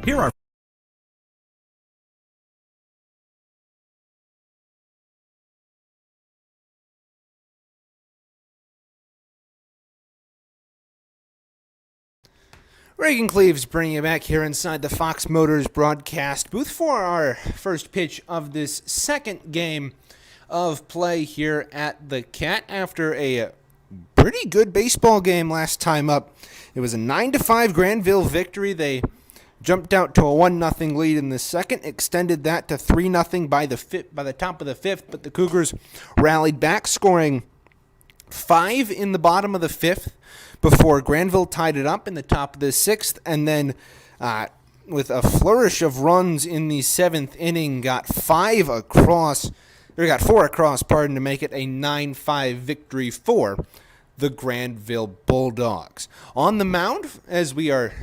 Here are Reagan Cleaves bringing you back here inside the Fox Motors broadcast booth for our first pitch of this second game of play here at the Cat after a pretty good baseball game last time up. It was a 9-5 Grandville victory. They jumped out to a 1-0 lead in the second, extended that to 3-0 by the top of the fifth, but the Cougars rallied back, scoring 5 in the bottom of the fifth before Grandville tied it up in the top of the sixth, and then with a flourish of runs in the seventh inning, got 4 across, to make it a 9-5 victory for the Grandville Bulldogs. On the mound, as we are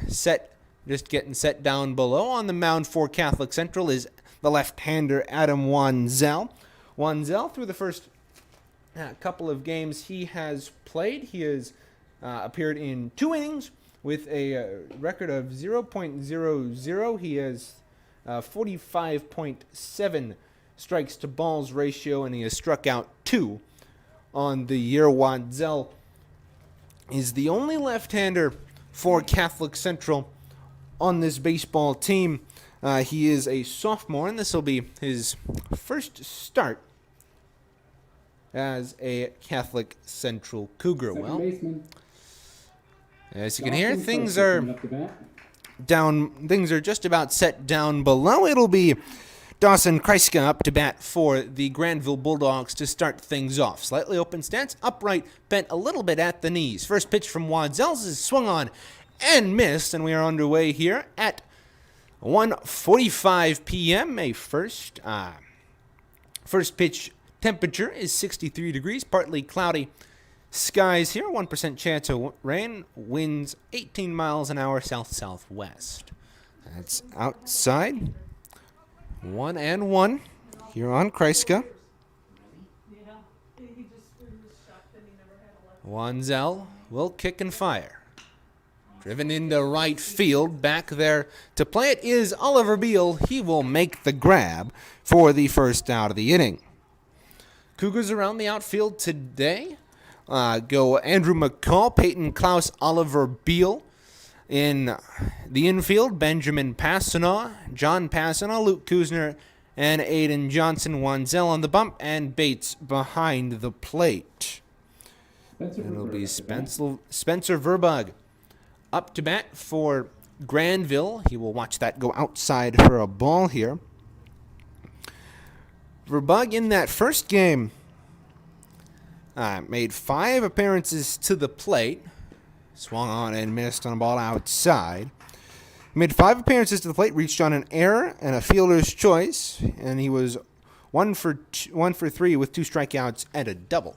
just getting set down below, on the mound for Catholic Central is the left-hander Adam Wanzel. Wanzel, through the first couple of games he has played, he has appeared in 2 innings with a record of 0.00. He has 45.7 strikes to balls ratio, and he has struck out 2 on the year. Wanzel is the only left-hander for Catholic Central on this baseball team. He is a sophomore, and this will be his first start as a Catholic Central Cougar. Well, as you can hear, things are just about set down below. It'll be Dawson Kreiska up to bat for the Grandville Bulldogs to start things off. Slightly open stance, upright, bent a little bit at the knees. First pitch from Wanzel's is swung on and missed, and we are underway here at 1:45 p.m. A first pitch temperature is 63 degrees, partly cloudy skies here, 1% chance of rain, winds 18 miles an hour south-southwest. That's outside. 1-1 here on Kreiska. Wanzel will kick and fire. Driven into right field, back there to play it is Oliver Beal. He will make the grab for the first out of the inning. Cougars around the outfield today go Andrew McCall, Peyton Klaus, Oliver Beal. In the infield, Benjamin Passanaw, John Passanaw, Luke Kuzner, and Aiden Johnson. Wanzel on the bump, and Bates behind the plate. It'll be Spencer Verbug up to bat for Grandville. He will watch that go outside for a ball here. Verbug in that first game made 5 appearances to the plate. Swung on and missed on a ball outside. Made 5 appearances to the plate, reached on an error and a fielder's choice, and he was 1 for 3 with 2 strikeouts and a double.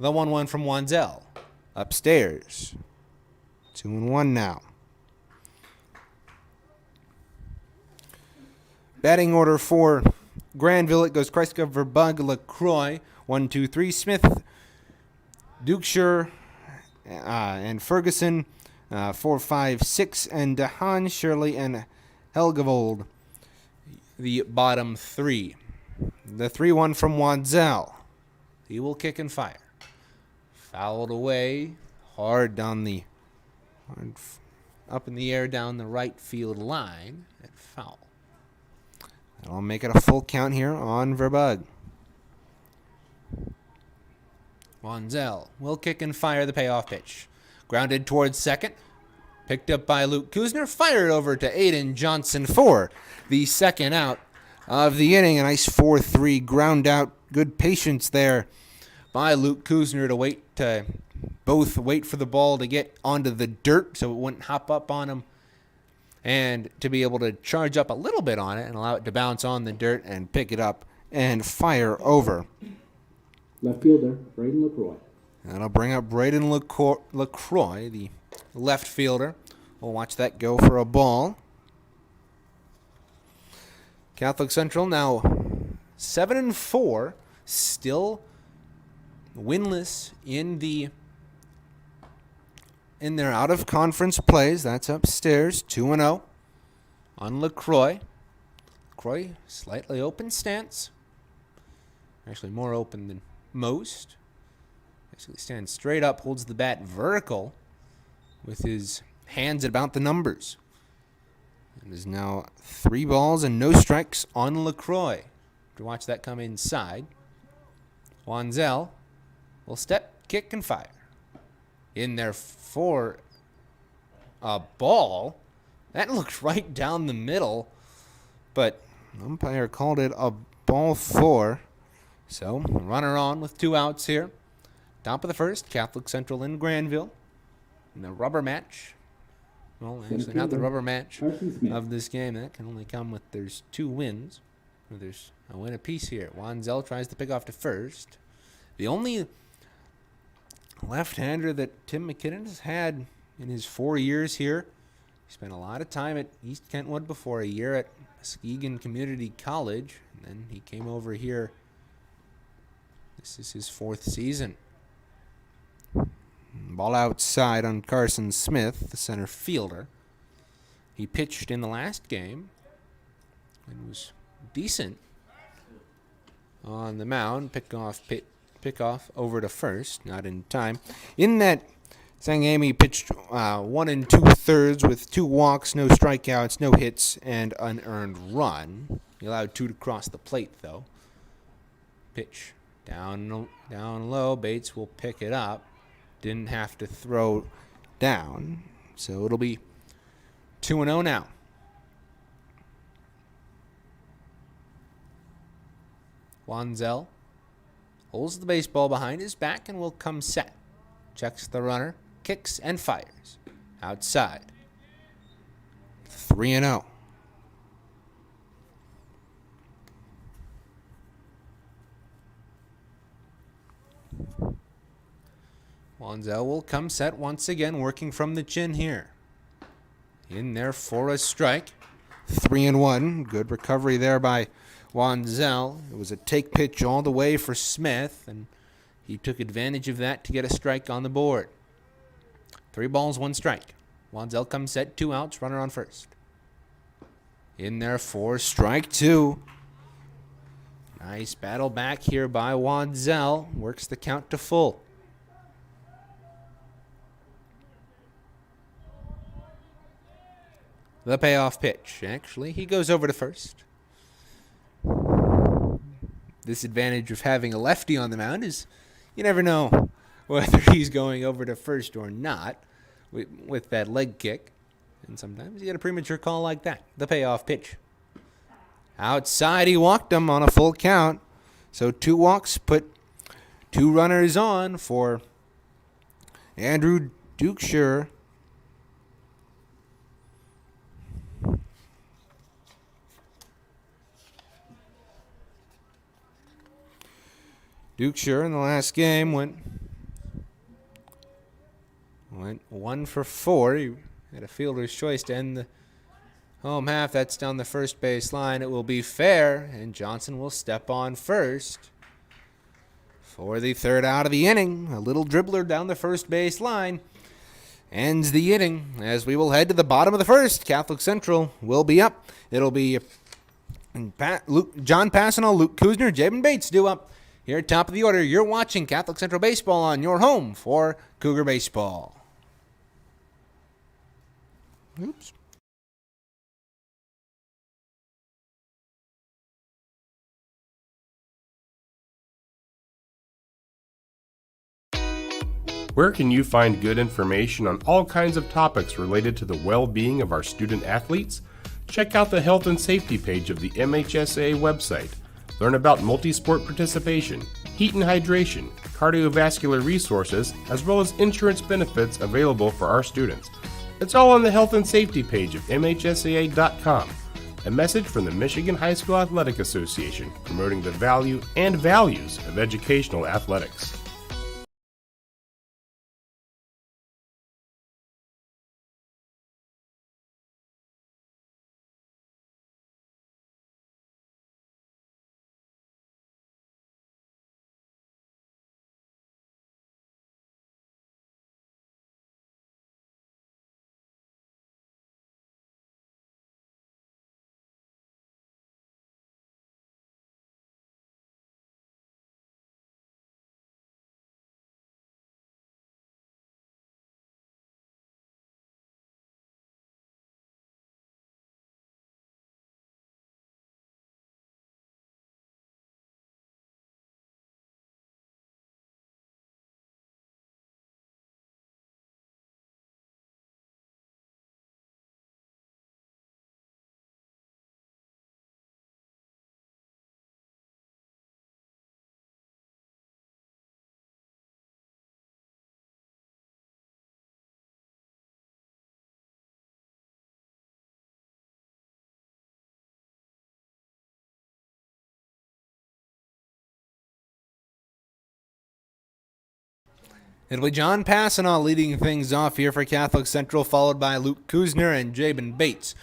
The 1-1 from Wanzel. Upstairs. 2-1 now. Batting order for Grandville, it goes Kreiska, Verbug, LaCroix, 1, 2, 3, Smith, Dukeshire, and Ferguson, 4, 5, 6, and DeHaan, Shirley, and Helgevold, the bottom 3. The 3-1 from Wanzel. He will kick and fire. Fouled away, up in the air down the right field line, and foul. That'll make it a full count here on Verbug. Wanzel will kick and fire the payoff pitch. Grounded towards second. Picked up by Luke Kuzner. Fired over to Aiden Johnson for the second out of the inning. A nice 4-3 ground out. Good patience there by Luke Kuzner to wait for the ball to get onto the dirt so it wouldn't hop up on him, and to be able to charge up a little bit on it and allow it to bounce on the dirt and pick it up and fire over. Left fielder, Braden LaCroix. That'll bring up Braden LaCroix, the left fielder. We'll watch that go for a ball. Catholic Central now 7-4, still winless in their out-of-conference plays. That's upstairs, 2-0 on LaCroix. LaCroix, slightly open stance. Actually, more open than most. Actually stands straight up, holds the bat vertical with his hands at about the numbers. It is now 3 balls and no strikes on LaCroix. To watch that come inside, Wanzel will step, kick, and fire. In there for a ball. That looked right down the middle, but umpire called it a ball 4. So, runner on with 2 outs here. Top of the first, Catholic Central in Grandville. In the rubber match. Well, actually not the rubber match of this game. That can only come with there's 2 wins. There's a win apiece here. Wanzel tries to pick off to first. The only left-hander that Tim McKinnon has had in his 4 years here. He spent a lot of time at East Kentwood before, a year at Muskegon Community College. And then he came over here. This is his 4th season. Ball outside on Carson Smith, the center fielder. He pitched in the last game and was decent on the mound. Pick off over to first, not in time. In that same game, he pitched 1 2/3 with 2 walks, no strikeouts, no hits, and an earned run. He allowed 2 to cross the plate, though. Pitch down low. Bates will pick it up. Didn't have to throw down, so it'll be 2-0 now. Wanzel holds the baseball behind his back and will come set. Checks the runner, kicks, and fires. Outside. 3-0. Wanzel will come set once again, working from the chin here. In there for a strike. 3-1. Good recovery there by Wanzel. It was a take pitch all the way for Smith, and he took advantage of that to get a strike on the board. 3 balls, 1 strike. Wanzel comes set, 2 outs, runner on first. In there for strike 2. Nice battle back here by Wanzel. Works the count to full. The payoff pitch. Actually, he goes over to first. Disadvantage of having a lefty on the mound is you never know whether he's going over to first or not with that leg kick. And sometimes you get a premature call like that. The payoff pitch. Outside, he walked him on a full count. So 2 walks put 2 runners on for Andrew Dukeshire. Dukeshire in the last game went 1 for 4. He had a fielder's choice to end the home half. That's down the first base line. It will be fair, and Johnson will step on first for the 3rd out of the inning. A little dribbler down the first base line ends the inning as we will head to the bottom of the 1st. Catholic Central will be up. It'll be John Passano, Luke Kuzner, Jabin Bates due up. Here at top of the order, you're watching Catholic Central Baseball on your home for Cougar Baseball. Oops. Where can you find good information on all kinds of topics related to the well-being of our student athletes? Check out the health and safety page of the MHSAA website. Learn about multi-sport participation, heat and hydration, cardiovascular resources, as well as insurance benefits available for our students. It's all on the health and safety page of MHSAA.com. A message from the Michigan High School Athletic Association promoting the value and values of educational athletics. It'll be John Passanaugh leading things off here for Catholic Central, followed by Luke Kuzner and Jabin Bates.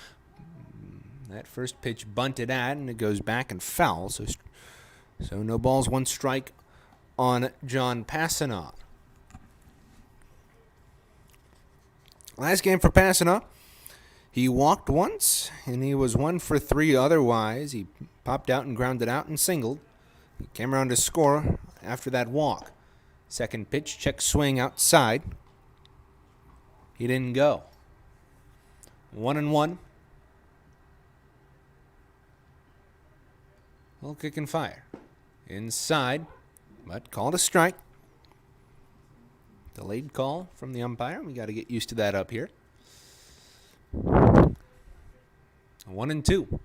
That first pitch bunted at, and it goes back and foul. So no balls, one strike on John Passanaugh. Last game for Passanaugh, he walked once, and he was 1 for 3 otherwise. He popped out and grounded out and singled. He came around to score after that walk. Second pitch, check swing outside. He didn't go. 1-1. Little kick and fire. Inside, but called a strike. Delayed call from the umpire. We got to get used to that up here. 1-2.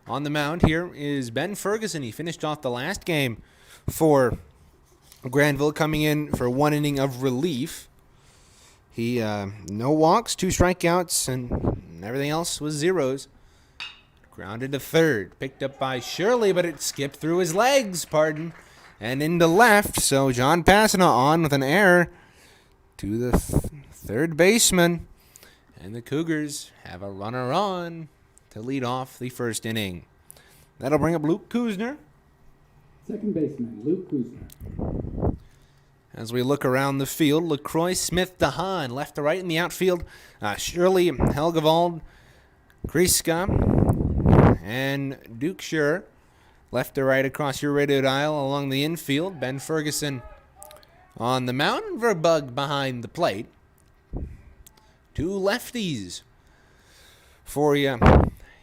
On the mound here is Ben Ferguson. He finished off the last game for Grandville, coming in for 1 inning of relief. He no walks, 2 strikeouts, and everything else was zeros. Grounded to third, picked up by Shirley, but it skipped through his legs, and into left. So John Passanaugh on with an error to the third baseman. And the Cougars have a runner on to lead off the first inning. That'll bring up Luke Kuzner. Second baseman, Luke Kuzner. As we look around the field, LaCroix, Smith, DeHaan, left to right in the outfield. Shirley, Helgevald, Kriska, and Dukeshire, left to right across your radioed aisle along the infield. Ben Ferguson on the mound, Verbug behind the plate. 2 lefties for you.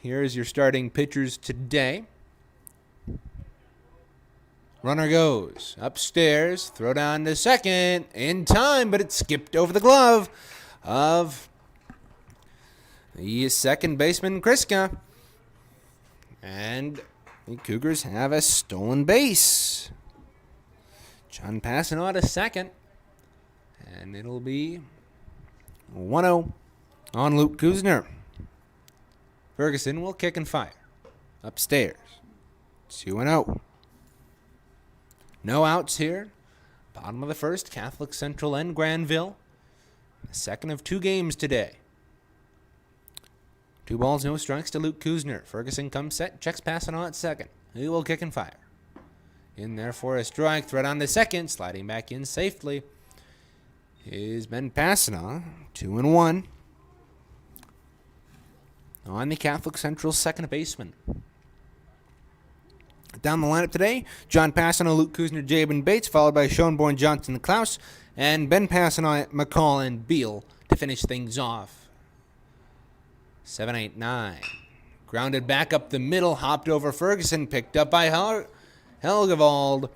Here's your starting pitchers today. Runner goes upstairs, throw down to second, in time, but it skipped over the glove of the second baseman, Kriska. And the Cougars have a stolen base. John Passanaugh to second. And it'll be 1-0 on Luke Kuzner. Ferguson will kick and fire. Upstairs. 2-0. No outs here. Bottom of the first, Catholic Central and Grandville. The second of 2 games today. 2 balls, no strikes to Luke Kuzner. Ferguson comes set, checks Passanaugh at second. He will kick and fire. In there for a strike, thread on to second, sliding back in safely is Ben Passanaugh. 2-1 on the Catholic Central second baseman. Down the lineup today, John Passanaugh, Luke Kuzner, Jabin Bates, followed by Schoenborn, Johnson, Klaus, and Ben Passanaugh, McCall, and Beal to finish things off. 7, 8, 9. Grounded back up the middle, hopped over Ferguson, picked up by Helgevald.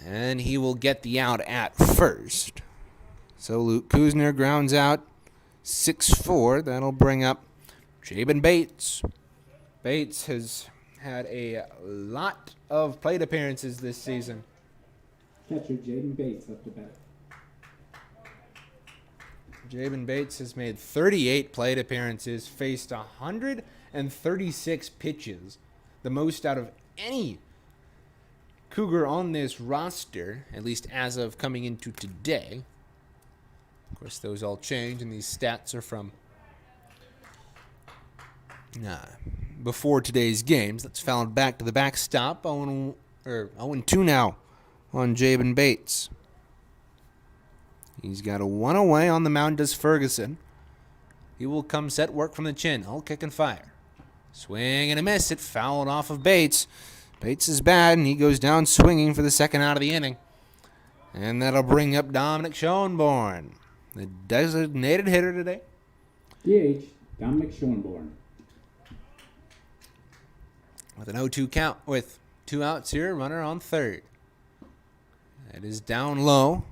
And he will get the out at first. So Luke Kuzner grounds out 6-4. That'll bring up Jabin Bates. Bates has had a lot of plate appearances this season. Catcher Jabin Bates up to bat. Jabin Bates has made 38 plate appearances, faced 136 pitches, the most out of any Cougar on this roster, at least as of coming into today. Of course, those all change, and these stats are from before today's games. Let's foul back to the backstop. 0-2 now on Jabin Bates. He's got a 1 away. On the mound does Ferguson. He will come set, work from the chin. He'll kick and fire. Swing and a miss. It fouled off of Bates. Bates is bad, and he goes down swinging for the second out of the inning. And that'll bring up Dominic Schoenborn, the designated hitter today. DH, Dominic Schoenborn. With an 0-2 count, with 2 outs here, runner on third. It is down low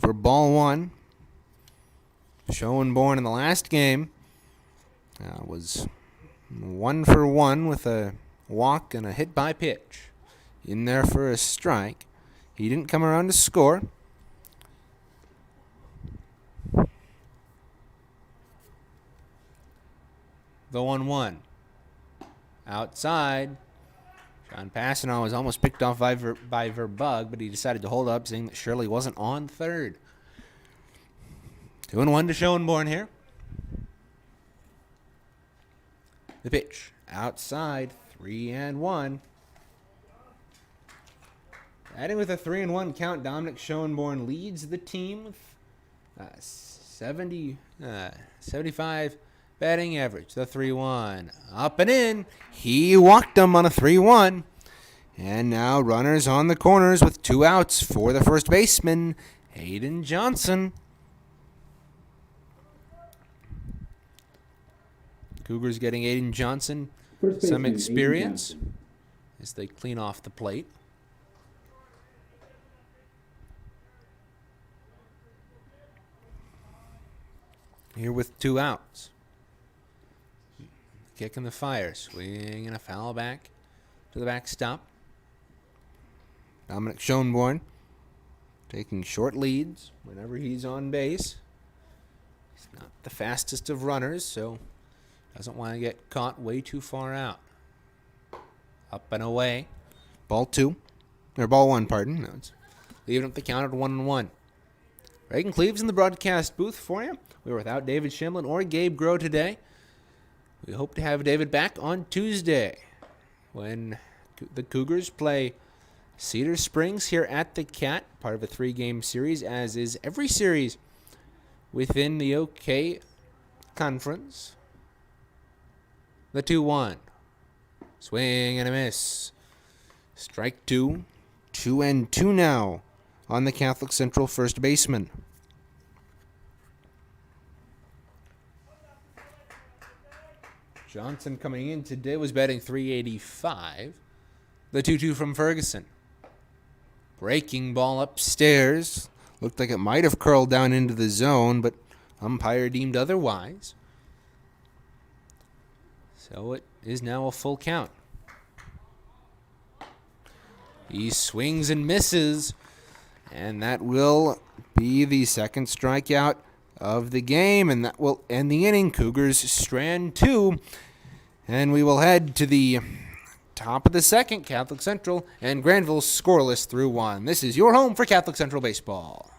for ball 1. Schoenborn in the last game was 1 for 1 with a walk and a hit by pitch. In there for a strike. He didn't come around to score. The 1-1. Outside. John Passano was almost picked off by Verbug, but he decided to hold up, saying that Shirley wasn't on third. 2-1 to Schoenborn here. The pitch outside, 3-1. Adding with a 3-1 count, Dominic Schoenborn leads the team with 75 batting average. The 3-1 up and in. He walked him on a 3-1. And now runners on the corners with 2 outs for the first baseman, Hayden Johnson. Cougars getting Hayden Johnson some experience as they clean off the plate. Here with 2 outs. Kick in the fire. Swing and a foul back to the backstop. Dominic Schoenborn taking short leads whenever he's on base. He's not the fastest of runners, so doesn't want to get caught way too far out. Up and away. Ball 1, pardon. No, it's leaving up the count at 1-1. Reagan Cleaves in the broadcast booth for you. We were without David Shimlin or Gabe Groh today. We hope to have David back on Tuesday when the Cougars play Cedar Springs here at the Cat, part of a 3-game series, as is every series within the OK Conference. The 2-1. Swing and a miss. Strike 2. 2-2 now on the Catholic Central first baseman. Johnson coming in today was batting .385. The 2-2 from Ferguson. Breaking ball upstairs. Looked like it might have curled down into the zone, but umpire deemed otherwise. So it is now a full count. He swings and misses, and that will be the second strikeout of the game, and that will end the inning. Cougars strand 2, and we will head to the top of the second. Catholic Central and Grandville scoreless through 1. This is your home for Catholic Central baseball.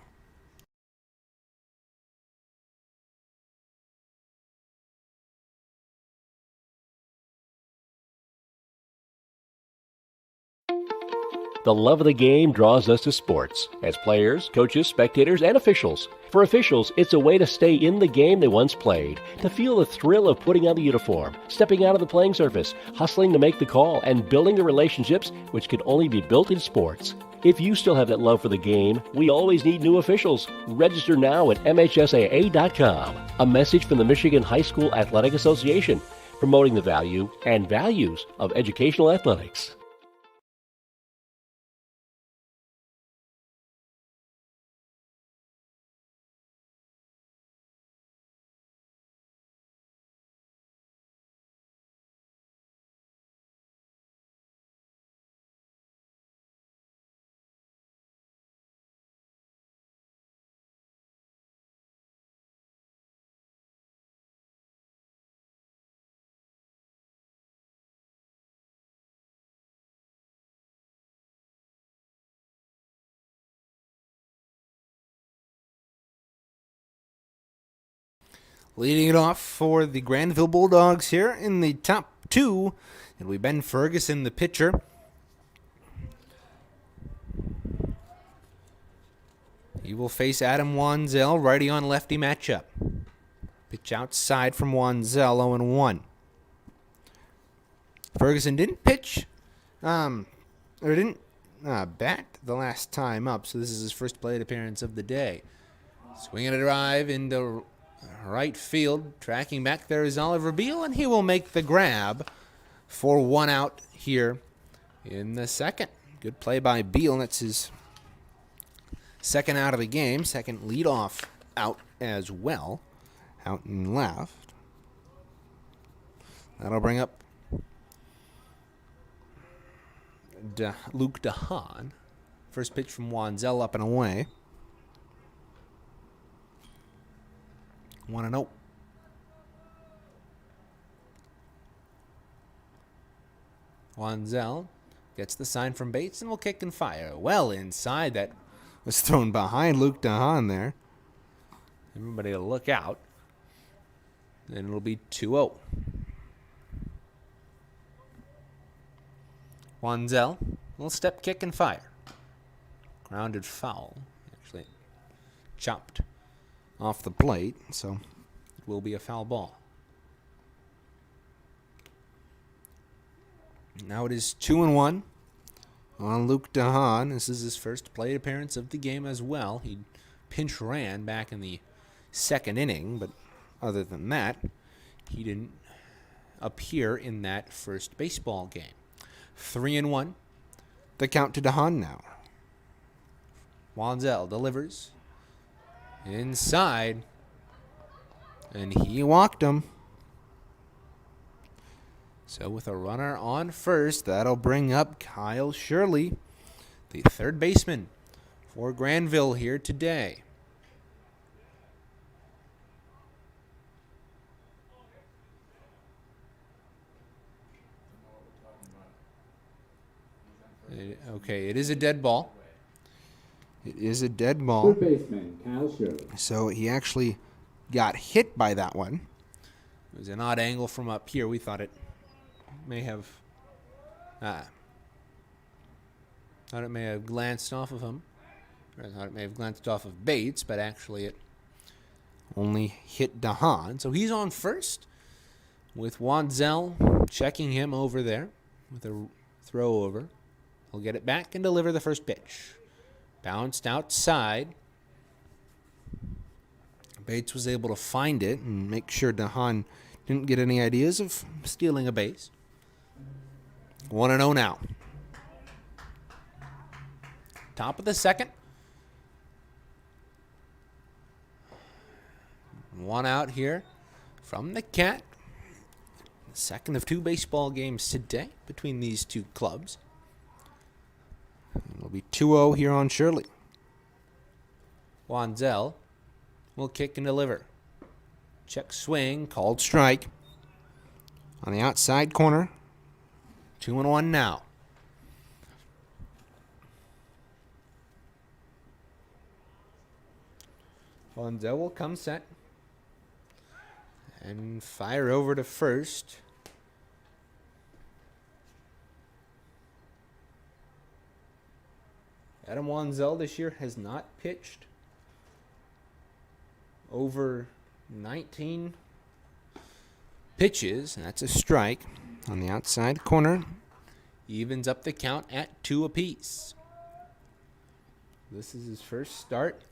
The love of the game draws us to sports, as players, coaches, spectators, and officials. For officials, it's a way to stay in the game they once played, to feel the thrill of putting on the uniform, stepping out of the playing surface, hustling to make the call, and building the relationships which can only be built in sports. If you still have that love for the game, we always need new officials. Register now at MHSAA.com. A message from the Michigan High School Athletic Association, promoting the value and values of educational athletics. Leading it off for the Grandville Bulldogs here in the top 2. It'll be Ben Ferguson, the pitcher. He will face Adam Wanzel, righty on lefty matchup. Pitch outside from Wanzel, 0-1. Ferguson didn't pitch, or didn't bat the last time up, so this is his first plate appearance of the day. Swinging a drive into right field. Tracking back there is Oliver Beal, and he will make the grab for 1 out here in the second. Good play by Beal. That's his second out of the game. Second leadoff out as well. Out and left. That'll bring up Luke DeHaan. First pitch from Wanzel up and away. 1-0. Wanzel Gets the sign from Bates and will kick and fire. Well inside. That was thrown behind Luke DeHaan there. Everybody will look out. Then it'll be 2-0. Wanzel will step, kick, and fire. Grounded foul. Actually chopped off the plate, so it will be a foul ball. Now it is 2-1 on Luke DeHaan. This is his first plate appearance of the game as well. He pinch ran back in the second inning, but other than that, he didn't appear in that first baseball game. 3-1. The count to DeHaan now. Wanzel delivers inside, and he walked him. So with a runner on first, that'll bring up Kyle Shirley, the third baseman for Grandville here today. Okay, it is a dead ball. It is a dead ball. Third baseman, Kyle Shirley. So he actually got hit by that one. It was an odd angle from up here. We thought it may have glanced off of him. I thought it may have glanced off of Bates, but actually it only hit DeHaan. So he's on first with Wanzel checking him over there with a throw over. He'll get it back and deliver the first pitch. Bounced outside. Bates was able to find it and make sure DeHaan didn't get any ideas of stealing a base. 1-0 now. Top of the second. One out here from the Cat. The second of two baseball games today between these two clubs. It'll be 2-0 here on Shirley. Wanzel will kick and deliver. Check swing, called strike. On the outside corner. 2-1 now. Wanzel will come set. And fire over to first. Adam Wanzel this year has not pitched over 19 pitches. That's a strike on the outside corner. Evens up the count at 2 apiece. This is his first start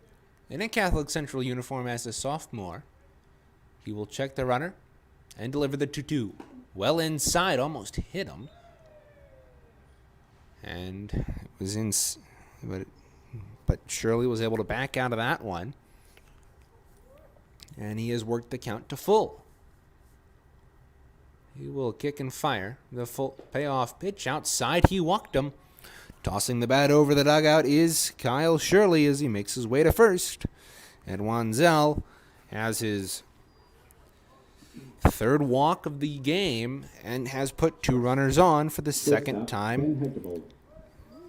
in a Catholic Central uniform as a sophomore. He will check the runner and deliver the 2-2. Well inside, almost hit him. And it was in... But Shirley was able to back out of that one. And he has worked the count to full. He will kick and fire. The full payoff pitch outside. He walked him. Tossing the bat over the dugout is Kyle Shirley as he makes his way to first. And Wanzel has his third walk of the game and has put 2 runners on for the second time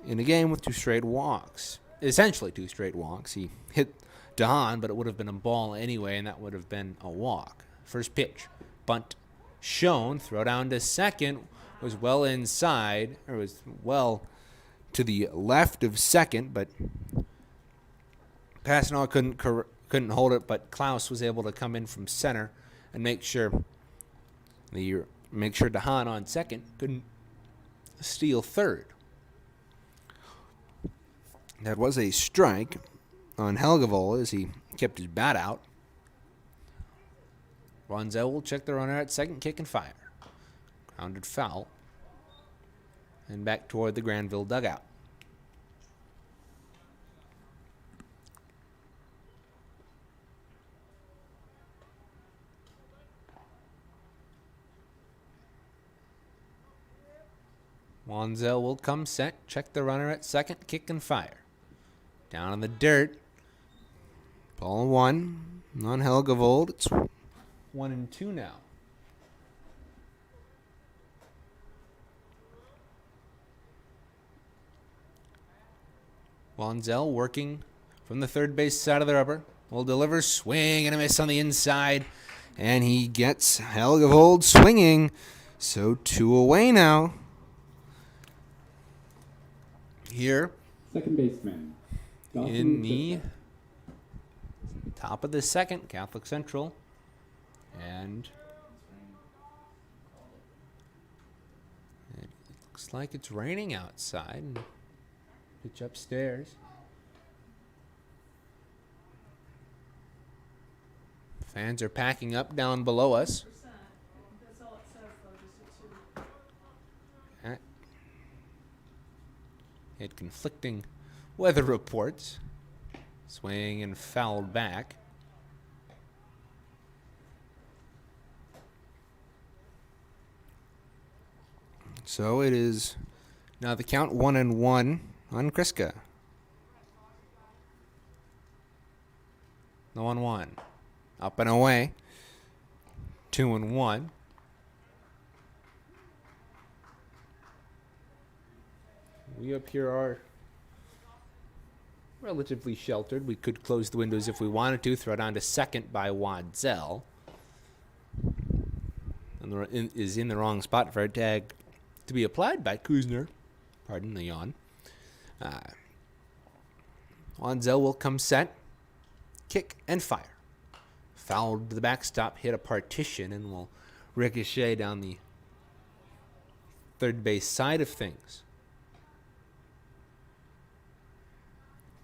in a game with 2 straight walks. Essentially 2 straight walks. He hit DeHaan, but it would have been a ball anyway, and that would have been a walk. First pitch, bunt shown, throw down to second, was well inside, or was well to the left of second, but Passanal couldn't hold it, but Klaus was able to come in from center and make sure DeHaan on second couldn't steal third. That was a strike on Helgevall as he kept his bat out. Wanzel will check the runner at second, kick and fire. Grounded foul. And back toward the Grandville dugout. Wanzel will come set, check the runner at second, kick and fire. Down in the dirt. Ball 1 on Helgevold. It's 1-2 now. Wanzel working from the third base side of the rubber. Will deliver, swing and a miss on the inside. And he gets Helgevold swinging. So 2 away now. Here Second baseman. in the top of the second, Catholic Central. And it looks like it's raining outside. And pitch upstairs. Fans are packing up down below us. That's all it says, though, just a 2. Had conflicting weather reports. Swing and fouled back. So it is now the count 1-1 on Kriska. The 1-1. Up and away. 2-1. We up here are relatively sheltered. We could close the windows if we wanted to. Throw it on to second by Wadzel. And is in the wrong spot for a tag to be applied by Kuzner. Pardon the yawn. Wadzel will come set. Kick and fire. Fouled to the backstop, hit a partition, and will ricochet down the third base side of things.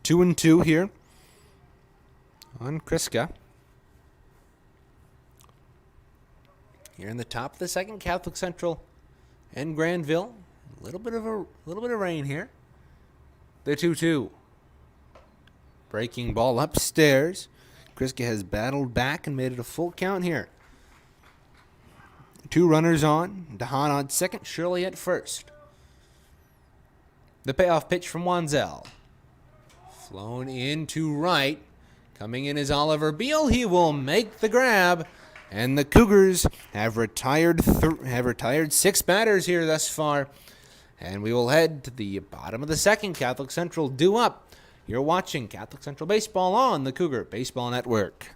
2-2 here on Kriska. Here in the top of the second, Catholic Central and Grandville. A little bit of rain here. The 2-2. Breaking ball upstairs. Kriska has battled back and made it a full count here. 2 runners on. Dahan on second. Shirley at first. The payoff pitch from Wanzel. Flown in to right. Coming in is Oliver Beal. He will make the grab. And the Cougars have retired 6 batters here thus far. And we will head to the bottom of the second. Catholic Central due up. You're watching Catholic Central Baseball on the Cougar Baseball Network.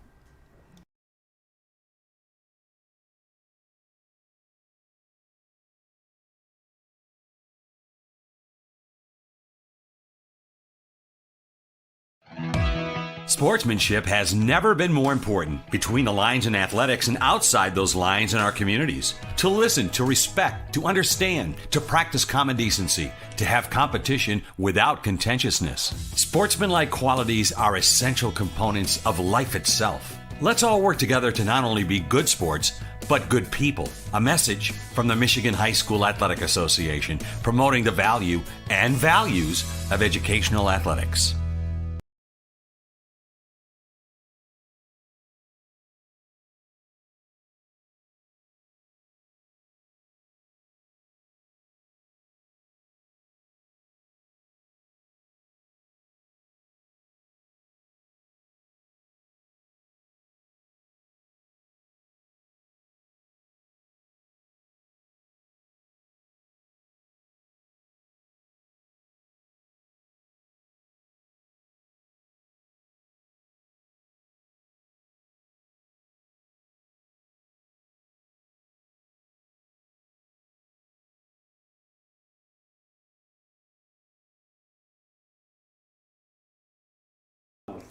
Sportsmanship has never been more important between the lines in athletics and outside those lines in our communities. To listen, to respect, to understand, to practice common decency, to have competition without contentiousness. Sportsmanlike qualities are essential components of life itself. Let's all work together to not only be good sports, but good people. A message from the Michigan High School Athletic Association promoting the value and values of educational athletics.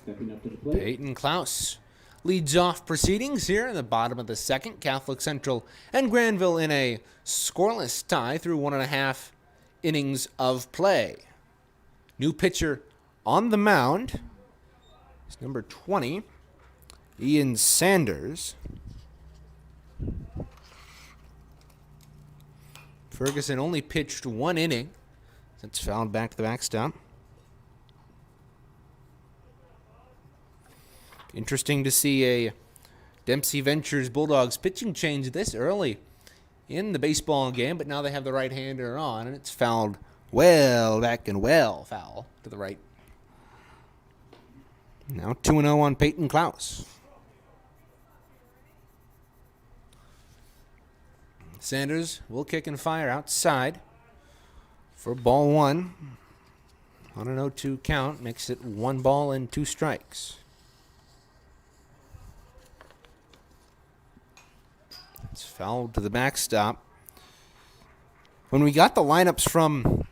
Stepping up to the plate. Peyton Klaus leads off proceedings here in the bottom of the second. Catholic Central and Grandville in a scoreless tie through 1.5 innings of play. New pitcher on the mound is number 20, Ian Sanders. Ferguson only pitched 1 inning. That's fouled back to the backstop. Interesting to see a Dempsey Ventures Bulldogs pitching change this early in the baseball game, but now they have the right-hander on, and it's fouled well back and well foul to the right. Now 2-0 on Peyton Klaus. Sanders will kick and fire outside for ball 1. On an 0-2 count, makes it 1 ball and 2 strikes. It's fouled to the backstop. When we got the lineups from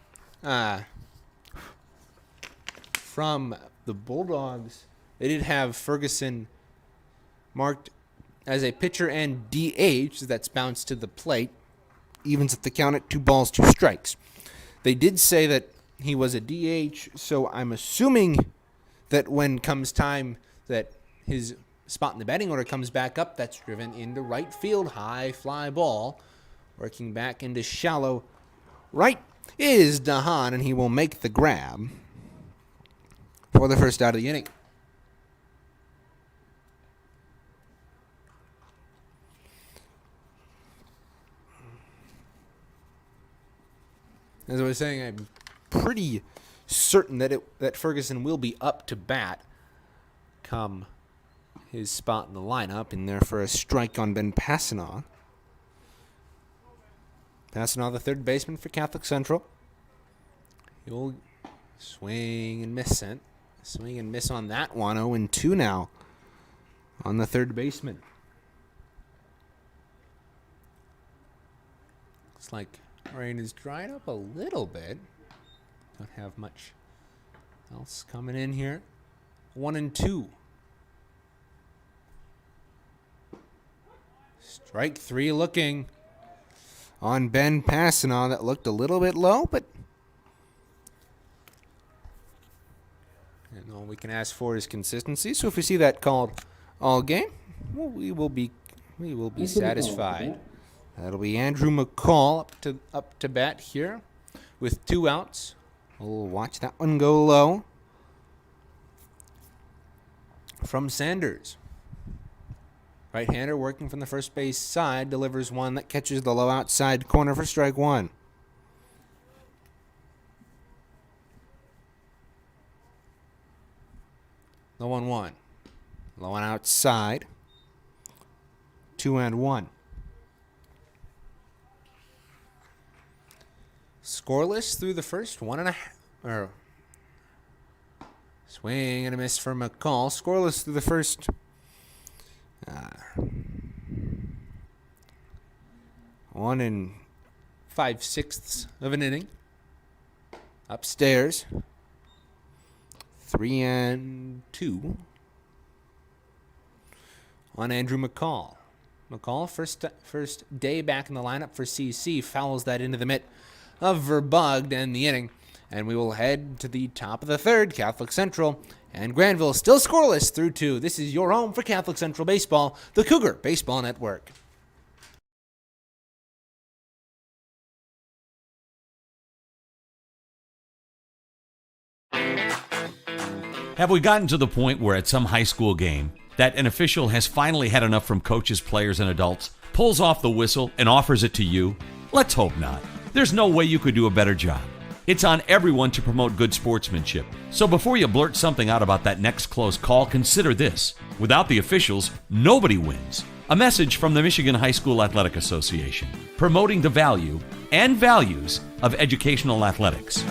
the Bulldogs, they did have Ferguson marked as a pitcher and DH. That's bounced to the plate. Evens at the count at 2 balls, 2 strikes. They did say that he was a DH, so I'm assuming that when comes time that his spot in the batting order comes back up, that's driven into right field. High fly ball. Working back into shallow right is Dahan, and he will make the grab for the first out of the inning. As I was saying, I'm pretty certain that Ferguson will be up to bat come his spot in the lineup, in there for a strike on Ben Passanaugh. Passanaugh, the third baseman for Catholic Central. He'll swing and miss it. Swing and miss on that one. 0-2 now on the third baseman. Looks like rain is dried up a little bit. Don't have much else coming in here. 1-2. Strike 3 looking on Ben Passanaugh. That looked a little bit low, but and all we can ask for is consistency. So if we see that called all game, well, we will be satisfied. That'll be Andrew McCall up to bat here with 2 outs. We'll watch that one go low from Sanders. Right-hander working from the first base side, delivers one that catches the low outside corner for strike 1. The 1-1. Low and outside. 2-1. Scoreless through the first 1.5. Swing and a miss for McCall. Scoreless through the first 1 5/6 of an inning. Upstairs. 3-2 on Andrew McCall. McCall, first day back in the lineup for CC, fouls that into the mitt of Verbugged to end the inning. And we will head to the top of the third. Catholic Central and Grandville still scoreless through 2. This is your home for Catholic Central Baseball, the Cougar Baseball Network. Have we gotten to the point where at some high school game that an official has finally had enough from coaches, players, and adults, pulls off the whistle, and offers it to you? Let's hope not. There's no way you could do a better job. It's on everyone to promote good sportsmanship. So before you blurt something out about that next close call, consider this. Without the officials, nobody wins. A message from the Michigan High School Athletic Association, promoting the value and values of educational athletics.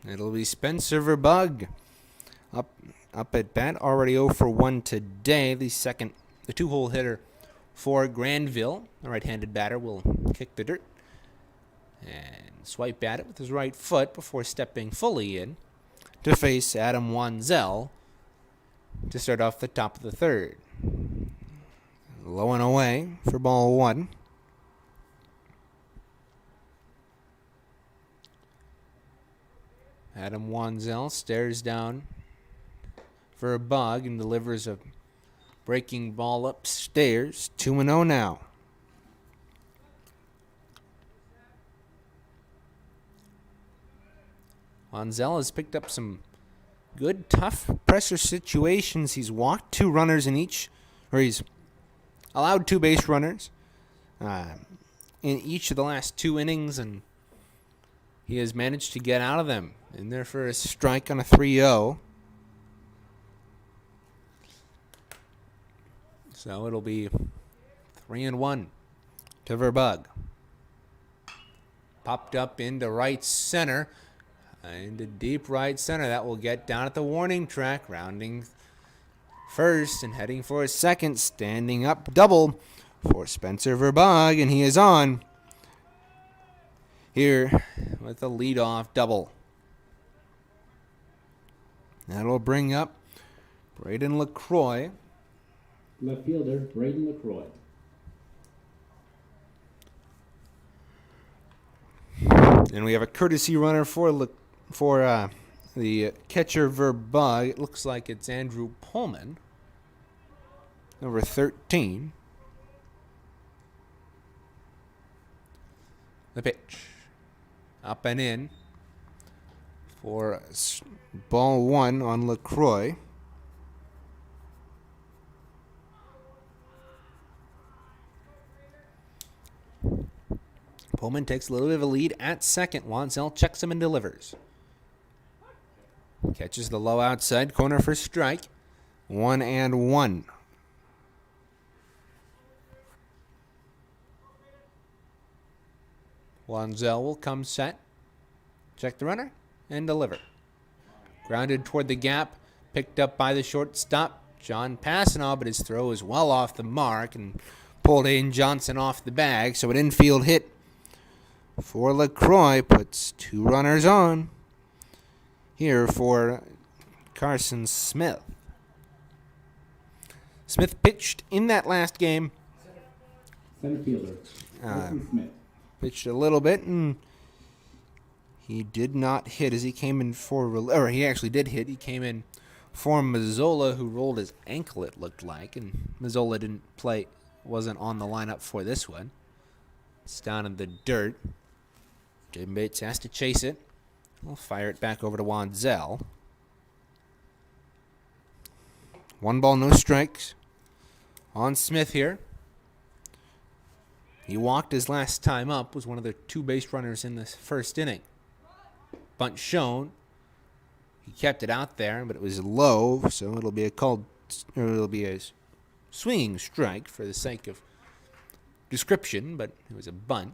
It'll be Spencer Verbug up at bat, already 0 for 1 today. The 2-hole hitter for Grandville. The right-handed batter will kick the dirt and swipe at it with his right foot before stepping fully in to face Adam Wanzel to start off the top of the third. Low and away for ball 1. Adam Wanzel stares down for a bug and delivers a Breaking ball upstairs. 2-0 now. Wanzel has picked up some good, tough pressure situations. He's walked 2 runners in each, or he's allowed 2 base runners in each of the last 2 innings, and he has managed to get out of them. In there for a strike on a 3-0. So it'll be 3-1 to Verbug. Popped up into right center. Into deep right center. That will get down at the warning track. Rounding first and heading for a second. Standing up double for Spencer Verbug. And he is on here with a leadoff double. That'll bring up Braden LaCroix. Left fielder, Braden LaCroix. And we have a courtesy runner for the catcher Verbug. It looks like it's Andrew Pullman, number 13. The pitch. Up and in for ball 1 on LaCroix. Pullman takes a little bit of a lead at second. Wanzel checks him and delivers. Catches the low outside corner for strike. 1-1. Wanzel will come set. Check the runner and deliver. Grounded toward the gap. Picked up by the shortstop, John Passanaw, but his throw is well off the mark and pulled Aiden Johnson off the bag. So an infield hit for LaCroix puts 2 runners on here for Carson Smith. Smith pitched in that last game. Center fielder, Carson Smith. Pitched a little bit, and he did not hit as he came in for, or he actually did hit. He came in for Mazzola, who rolled his ankle, it looked like, and Mazzola didn't play, wasn't on the lineup for this one. It's down in the dirt. Jim Bates has to chase it. We'll fire it back over to Wanzel. 1 ball, no strikes on Smith here. He walked his last time up, was one of the 2 base runners in this first inning. Bunt shown. He kept it out there, but it was low, so it'll be a swinging strike for the sake of description, but it was a bunt.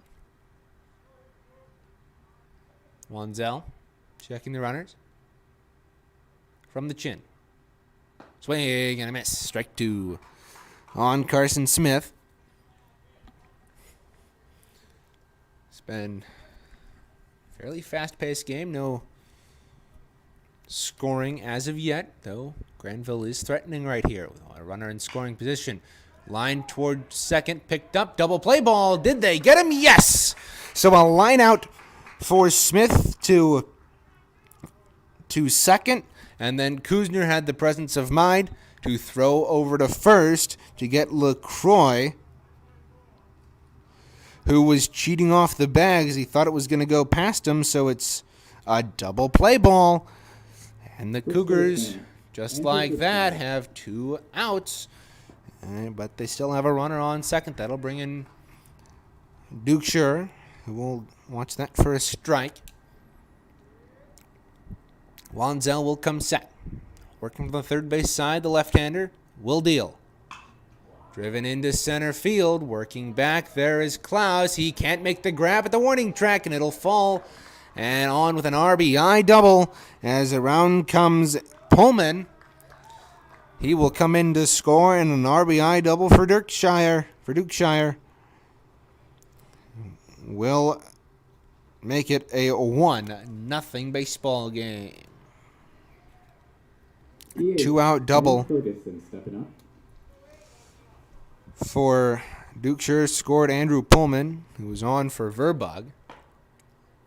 Wanzel checking the runners from the chin. Swing and a miss. Strike 2 on Carson Smith. It's been a fairly fast-paced game. No scoring as of yet, though Grandville is threatening right here with a runner in scoring position. Line toward second, picked up, double play ball. Did they get him? Yes! So a line out for Smith to second, and then Kuzner had the presence of mind to throw over to first to get LaCroix, who was cheating off the bag as he thought it was going to go past him, so it's a double play ball. And the Cougars, just like that, have 2 outs, but they still have a runner on second. That'll bring in Dukeshire, who will watch that for a strike. Wanzel will come set. Working from the third base side, the left-hander will deal. Driven into center field, working back, there is Klaus. He can't make the grab at the warning track, and it'll fall. And on with an RBI double as around comes Pullman. He will come in to score, and an RBI double for Dukeshire. Will make it a 1-0 baseball game. 2-out double Ferguson stepping up. for Dukeshire. Scored Andrew Pullman, who was on for Verbug.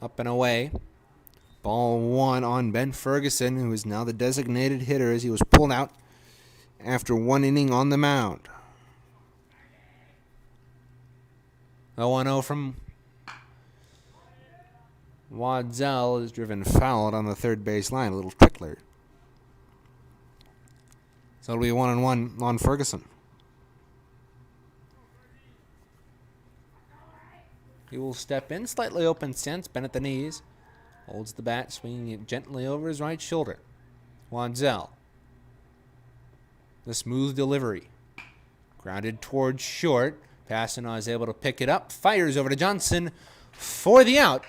Up and away. Ball 1 on Ben Ferguson, who is now the designated hitter as he was pulled out after 1 inning on the mound. 0-0 from Waddell is driven foul on the third base line. A little trickler. So it'll be 1-1 on Ferguson. He will step in, slightly open stance, bent at the knees. Holds the bat, swinging it gently over his right shoulder. Waddell. The smooth delivery. Grounded towards short. Passanaw is able to pick it up. Fires over to Johnson for the out.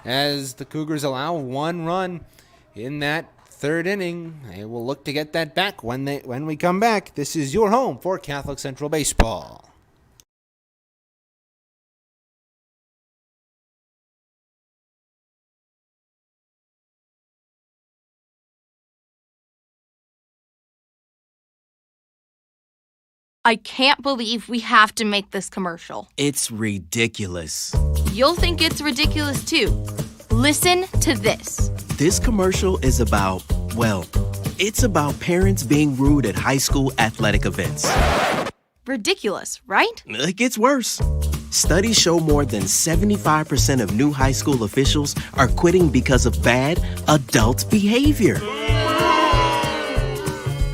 As the Cougars allow 1 run in that third inning. They will look to get that back when we come back. This is your home for Catholic Central Baseball. I can't believe we have to make this commercial. It's ridiculous. You'll think it's ridiculous too. Listen to this. This commercial is about, well, it's about parents being rude at high school athletic events. Ridiculous, right? It gets worse. Studies show more than 75% of new high school officials are quitting because of bad adult behavior.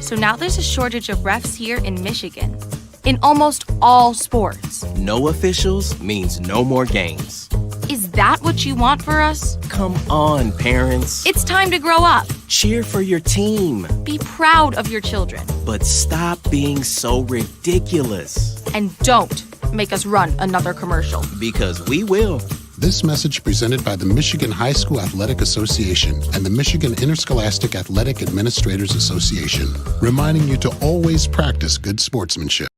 So now there's a shortage of refs here in Michigan, in almost all sports. No officials means no more games. Is that what you want for us? Come on, parents. It's time to grow up. Cheer for your team. Be proud of your children. But stop being so ridiculous. And don't make us run another commercial. Because we will. This message presented by the Michigan High School Athletic Association and the Michigan Interscholastic Athletic Administrators Association, reminding you to always practice good sportsmanship.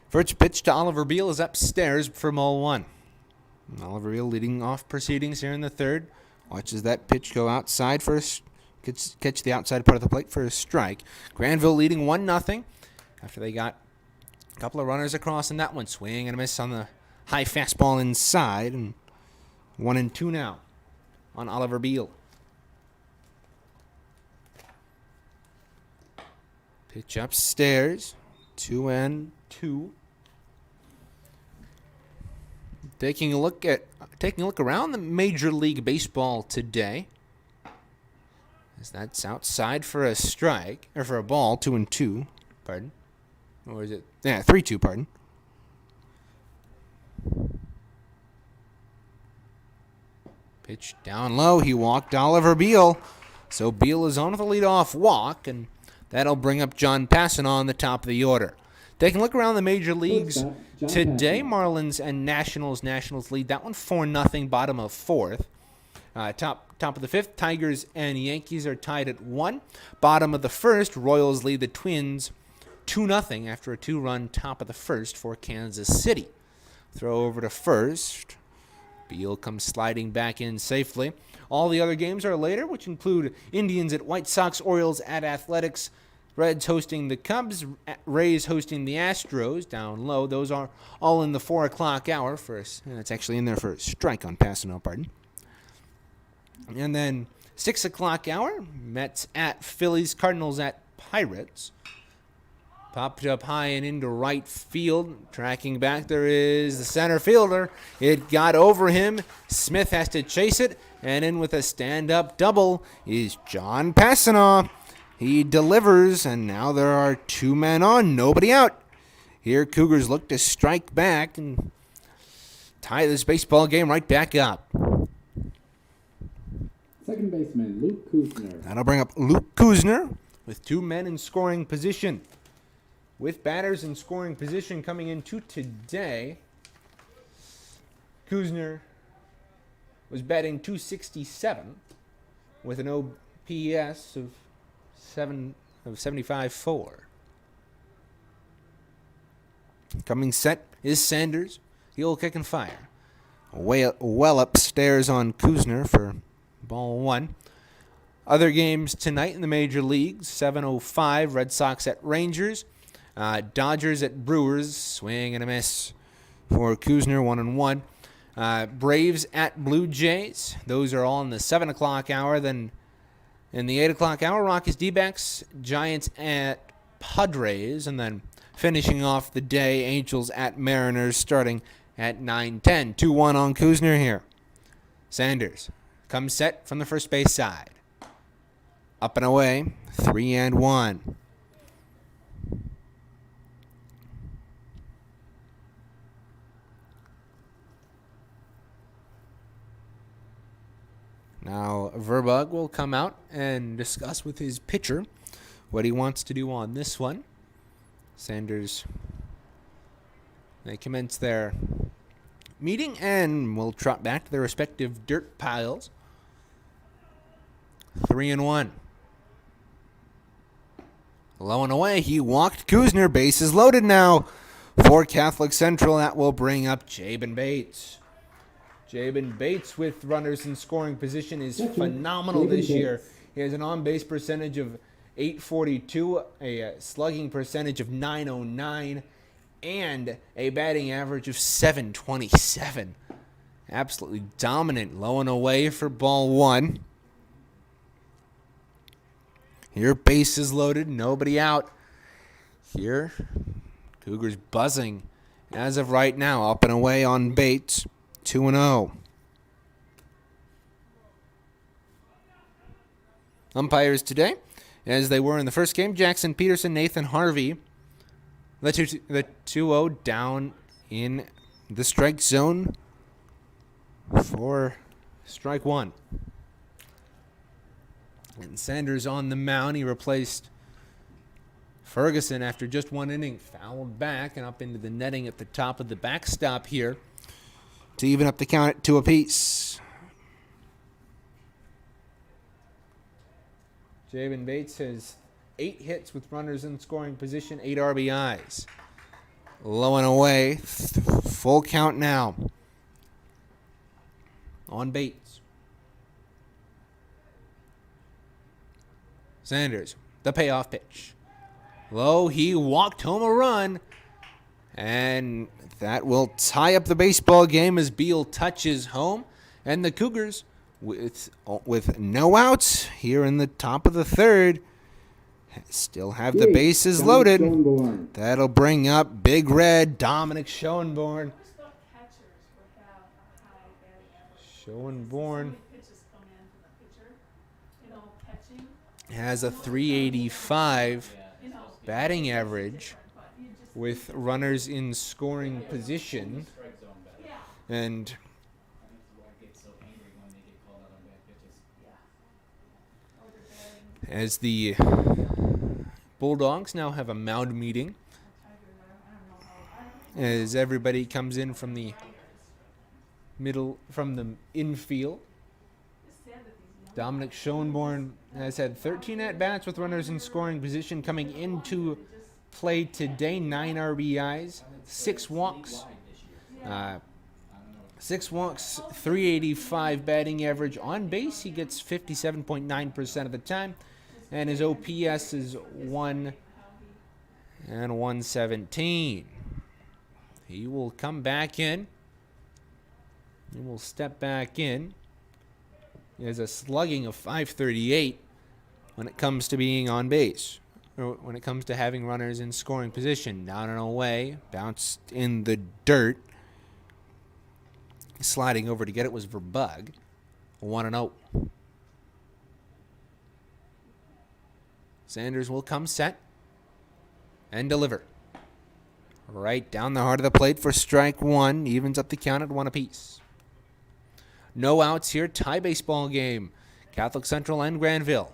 First pitch to Oliver Beal is upstairs for ball 1. Oliver Beal leading off proceedings here in the third. Watches that pitch go outside first. Catch the outside part of the plate for a strike. Grandville leading 1-0 after they got a couple of runners across in that one. Swing and a miss on the high fastball inside. And 1-2 now on Oliver Beal. Pitch upstairs. 2-2. Taking a look around the Major League Baseball today, as that's outside for a strike or for a ball, 2-2. Pardon, or is it? Yeah, 3-2. Pardon. Pitch down low. He walked Oliver Beal, so Beal is on with a leadoff walk, and that'll bring up John Passanaw on the top of the order. Taking a look around the major leagues today, Marlins and Nationals. Nationals lead that one 4-0, bottom of fourth. Top of the fifth, Tigers and Yankees are tied at 1. Bottom of the first, Royals lead the Twins 2-0 after a 2-run top of the first for Kansas City. Throw over to first. Beal comes sliding back in safely. All the other games are later, which include Indians at White Sox, Orioles at Athletics, Reds hosting the Cubs, Rays hosting the Astros down low. Those are all in the 4 o'clock hour. It's actually in there for a strike on Passanaw, pardon. And then 6 o'clock hour, Mets at Phillies, Cardinals at Pirates. Popped up high and into right field. Tracking back, there is the center fielder. It got over him. Smith has to chase it. And in with a stand-up double is John Passanaw. He delivers, and now there are 2 men on, nobody out. Here, Cougars look to strike back and tie this baseball game right back up. Second baseman, Luke Kuzner. That'll bring up Luke Kuzner with 2 men in scoring position. With batters in scoring position coming into today, Kuzner was batting .267 with an OPS of 75.4. Coming set is Sanders. He'll kick and fire. Well upstairs on Kuzner for ball one. Other games tonight in the major leagues, 7:05, Red Sox at Rangers. Dodgers at Brewers, swing and a miss for Kuzner, 1-1. Braves at Blue Jays. Those are all in the 7 o'clock hour. Then in the 8 o'clock hour, Rockies D-backs, Giants at Padres. And then finishing off the day, Angels at Mariners starting at 9:10. 2-1 on Kuzner here. Sanders comes set from the first base side. Up and away, 3-1. Now, Verbug will come out and discuss with his pitcher what he wants to do on this one. Sanders, they commence their meeting and will trot back to their respective dirt piles. 3-1. Low and away, he walked Kuzner. Bases loaded now for Catholic Central. That will bring up Jabin Bates. Jabin Bates with runners in scoring position is phenomenal this year. He has an on-base percentage of .842, a slugging percentage of .909, and a batting average of .727. Absolutely dominant. Low and away for ball one. Here, bases loaded, nobody out. Here, Cougars buzzing as of right now. Up and away on Bates, 2-0. Umpires today, as they were in the first game, Jackson Peterson, Nathan Harvey. The 2-0 down in the strike zone for strike one. And Sanders on the mound. He replaced Ferguson after just one inning. Fouled back and up into the netting at the top of the backstop here to even up the count at 2 apiece. Jabin Bates has 8 hits with runners in scoring position, 8 RBIs. Low and away. Full count now on Bates. Sanders, the payoff pitch. Low, he walked home a run. And that will tie up the baseball game as Beal touches home. And the Cougars, with no outs here in the top of the third, still have the bases loaded. That'll bring up Big Red Dominic Schoenborn. Schoenborn has a .385 batting average with runners in scoring position. And as the Bulldogs now have a mound meeting, as everybody comes in from the infield. Dominic Schoenborn has had 13 at-bats with runners in scoring position coming into play today. 9 RBIs, 6 walks. 385 batting average. On base, he gets 57.9% of the time. And his OPS is 117. He will come back in. He will step back in. He has a slugging of .538 when it comes to being on base, or when it comes to having runners in scoring position. Down and away, bounced in the dirt. Sliding over to get it was Verbug. 1-0. Sanders will come set and deliver. Right down the heart of the plate for strike one. Evens up the count at 1 apiece. No outs here. Tie baseball game. Catholic Central and Grandville.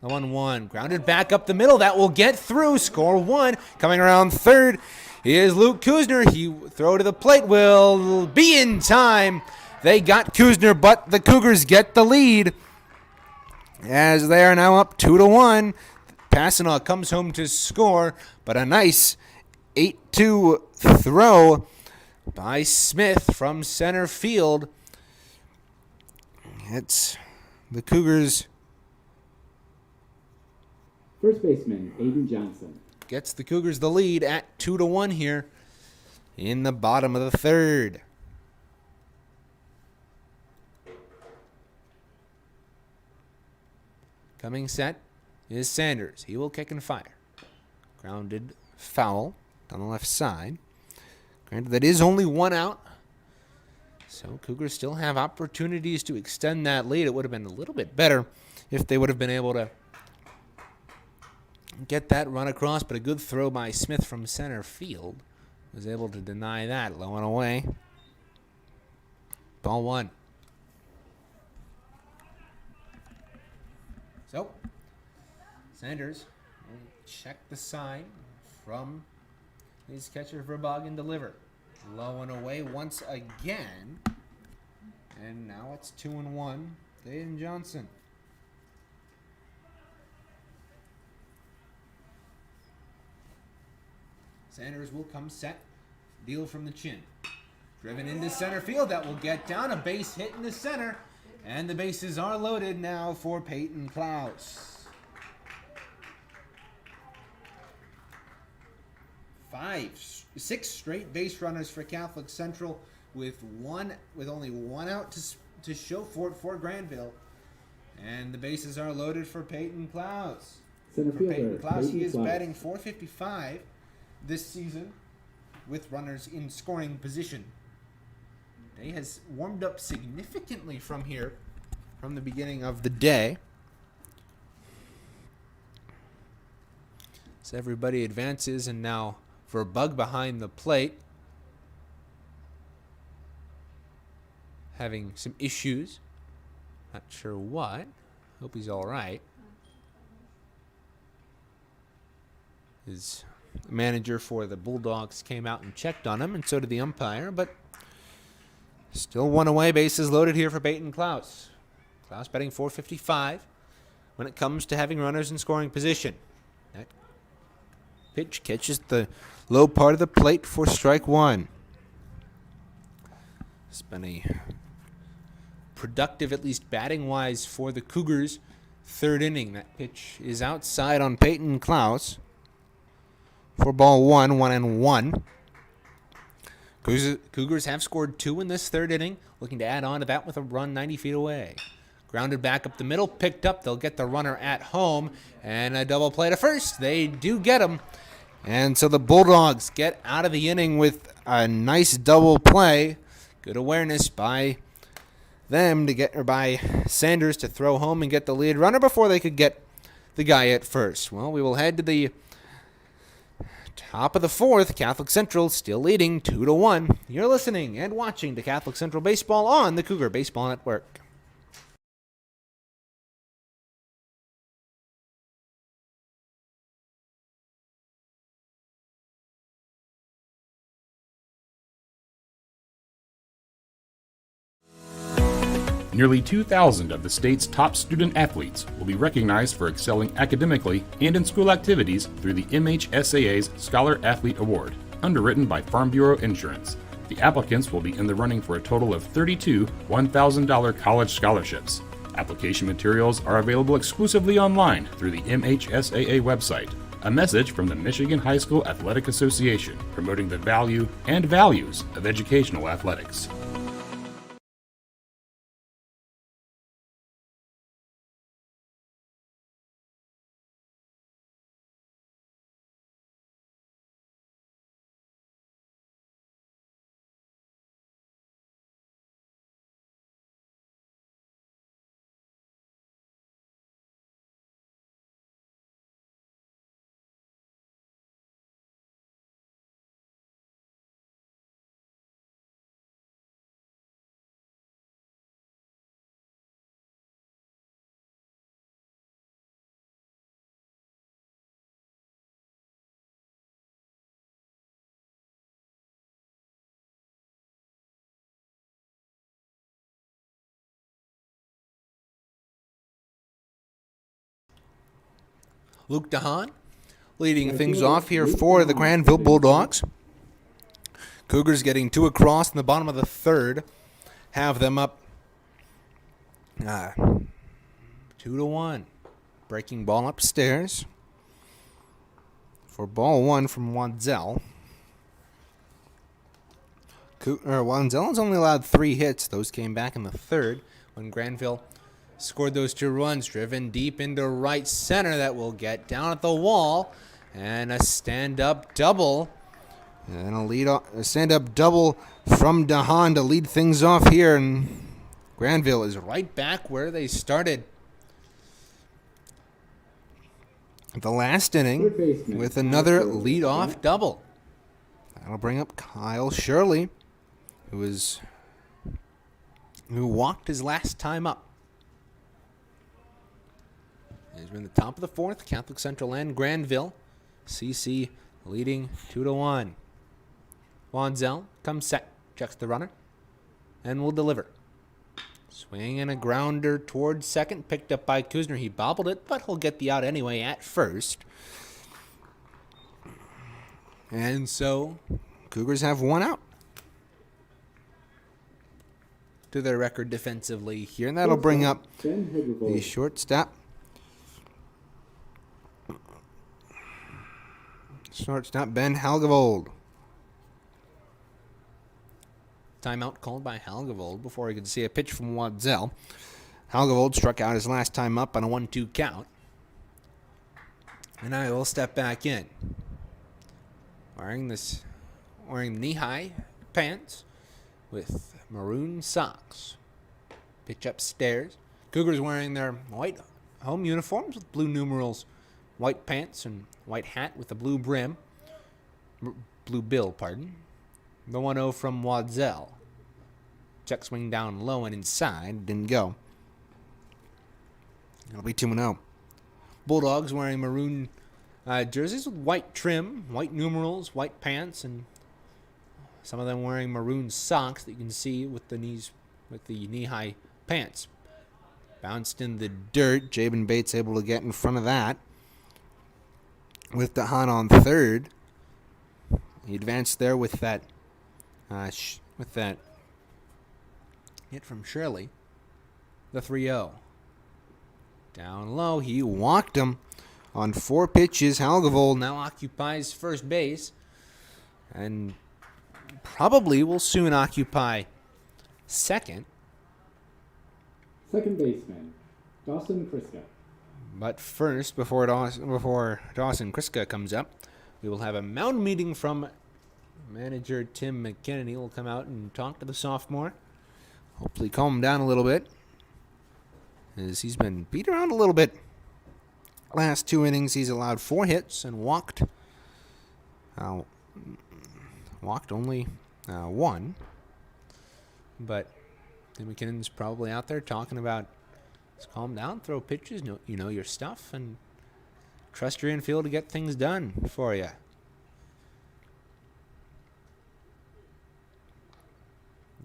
The 1-1. Grounded back up the middle. That will get through. Score 1. Coming around third is Luke Kuzner. He throw to the plate will be in time. They got Kuzner, but the Cougars get the lead as they are now up 2-1. Passanaw comes home to score, but a nice 8-2 throw by Smith from center field. It's the Cougars. First baseman, Aiden Johnson. Gets the Cougars the lead at 2-1 here in the bottom of the third. Coming set is Sanders. He will kick and fire. Grounded foul on the left side. Granted, that is only one out. So Cougars still have opportunities to extend that lead. It would have been a little bit better if they would have been able to get that run across, but a good throw by Smith from center field was able to deny that. Low and away. Ball one. So, Sanders will check the sign from his catcher Verbog and deliver. Low and away once again. And now it's 2-1. Aiden Johnson. Sanders will come set. Deal from the chin. Driven into center field. That will get down. A base hit in the center. And the bases are loaded now for Peyton Klaus. 6 straight base runners for Catholic Central with only one out to show for it for Grandville. And the bases are loaded for Peyton Klaus. Center fielder, Peyton Klaus, he is Klaus. batting .455 this season with runners in scoring position. Day has warmed up significantly from here, from the beginning of the day. So everybody advances, and now for a bug behind the plate, having some issues. Not sure what. Hope he's all right. His manager for the Bulldogs came out and checked on him, and so did the umpire, but still one away, bases loaded here for Peyton Klaus. Klaus batting .455 when it comes to having runners in scoring position. That pitch catches the low part of the plate for strike one. It's been a productive, at least batting-wise, for the Cougars. Third inning, that pitch is outside on Peyton Klaus. For ball one, 1-1. Cougars have scored 2 in this third inning, looking to add on to that with a run 90 feet away. Grounded back up the middle, picked up. They'll get the runner at home, and a double play to first. They do get him. And so the Bulldogs get out of the inning with a nice double play. Good awareness by them by Sanders to throw home and get the lead runner before they could get the guy at first. Well, we will head to the top of the fourth. Catholic Central still leading 2-1. You're listening and watching to Catholic Central Baseball on the Cougar Baseball Network. Nearly 2,000 of the state's top student athletes will be recognized for excelling academically and in school activities through the MHSAA's Scholar Athlete Award, underwritten by Farm Bureau Insurance. The applicants will be in the running for a total of 32 $1,000 college scholarships. Application materials are available exclusively online through the MHSAA website. A message from the Michigan High School Athletic Association, promoting the value and values of educational athletics. Luke DeHaan leading things off here for the Grandville Bulldogs. Cougars getting 2 across in the bottom of the third. Have them up 2-1. Breaking ball upstairs for ball 1 from Wansell. Wansell has only allowed 3 hits. Those came back in the third when Grandville scored those 2 runs. Driven deep into right center. That will get down at the wall. And a stand-up double. And a stand-up double from DeHaan to lead things off here. And Grandville is right back where they started the last inning with another lead-off double. That'll bring up Kyle Shirley, who walked his last time up. He's been the top of the fourth. Catholic Central and Grandville. CC leading 2-1. Wansell comes set, checks the runner, and will deliver. Swing and a grounder towards second, picked up by Kuzner. He bobbled it, but he'll get the out anyway at first. And so, Cougars have 1 out to their record defensively here, and that'll bring up the shortstop. Shortstop Ben Halgevold. Timeout called by Halgevold before he could see a pitch from Wadsell. Halgevold struck out his last time up on a 1-2 count. And I will step back in. Wearing knee-high pants with maroon socks. Pitch upstairs. Cougars wearing their white home uniforms with blue numerals. White pants and white hat with a blue brim. Blue bill, pardon. The 1-0 from Wadsell. Check swing down low and inside. Didn't go. It'll be 2-0. Bulldogs wearing maroon jerseys with white trim, white numerals, white pants, and some of them wearing maroon socks that you can see with the knee-high pants. Bounced in the dirt. Jabin Bates able to get in front of that. With DeHaan on third. He advanced there with that hit from Shirley. The 3-0. Down low, he walked him on 4 pitches. Halgevold now occupies first base and probably will soon occupy second. Second baseman, Dawson Kriska. But first, before Dawson Kriska comes up, we will have a mound meeting from manager Tim McKinnon. He will come out and talk to the sophomore. Hopefully calm him down a little bit, as he's been beat around a little bit. Last 2 innings, he's allowed 4 hits and walked only 1. But Tim McKinnon's probably out there talking about, just calm down, throw pitches, you know your stuff, and trust your infield to get things done for you.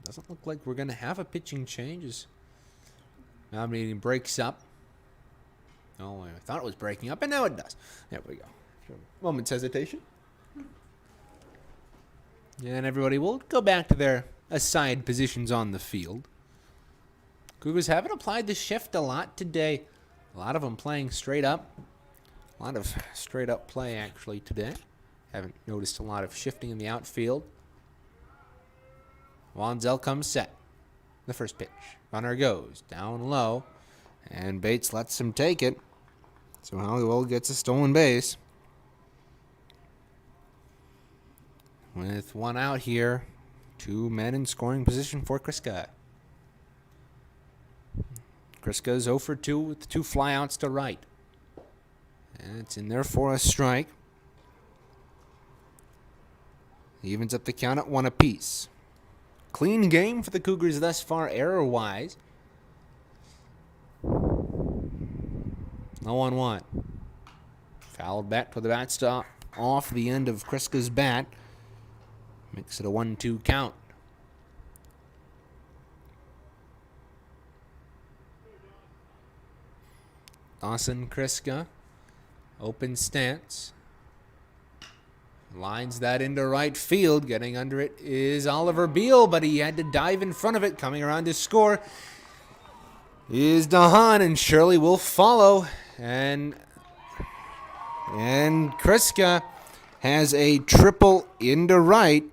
Doesn't look like we're going to have a pitching change. Now meeting breaks up. Oh, I thought it was breaking up, and now it does. There we go. Moment's hesitation. And everybody will go back to their assigned positions on the field. Cougars haven't applied the shift a lot today. A lot of them playing straight up. A lot of straight up play, actually, today. Haven't noticed a lot of shifting in the outfield. Wansell comes set. The first pitch. Runner goes down low. And Bates lets him take it. So Halliwell gets a stolen base. With 1 out here. 2 men in scoring position for Kriska. Kriska's 0 for 2 with 2 flyouts to right. And it's in there for a strike. Evens up the count at 1 apiece. Clean game for the Cougars thus far, error-wise. 0-1. Fouled back to the bat stop off the end of Kriska's bat. Makes it a 1-2 count. Dawson Kriska, open stance, Lines that into right field. Getting under it is Oliver Beal, but he had to dive in front of it. Coming around to score is Dahan, and Shirley will follow. And Kriska has a triple into right.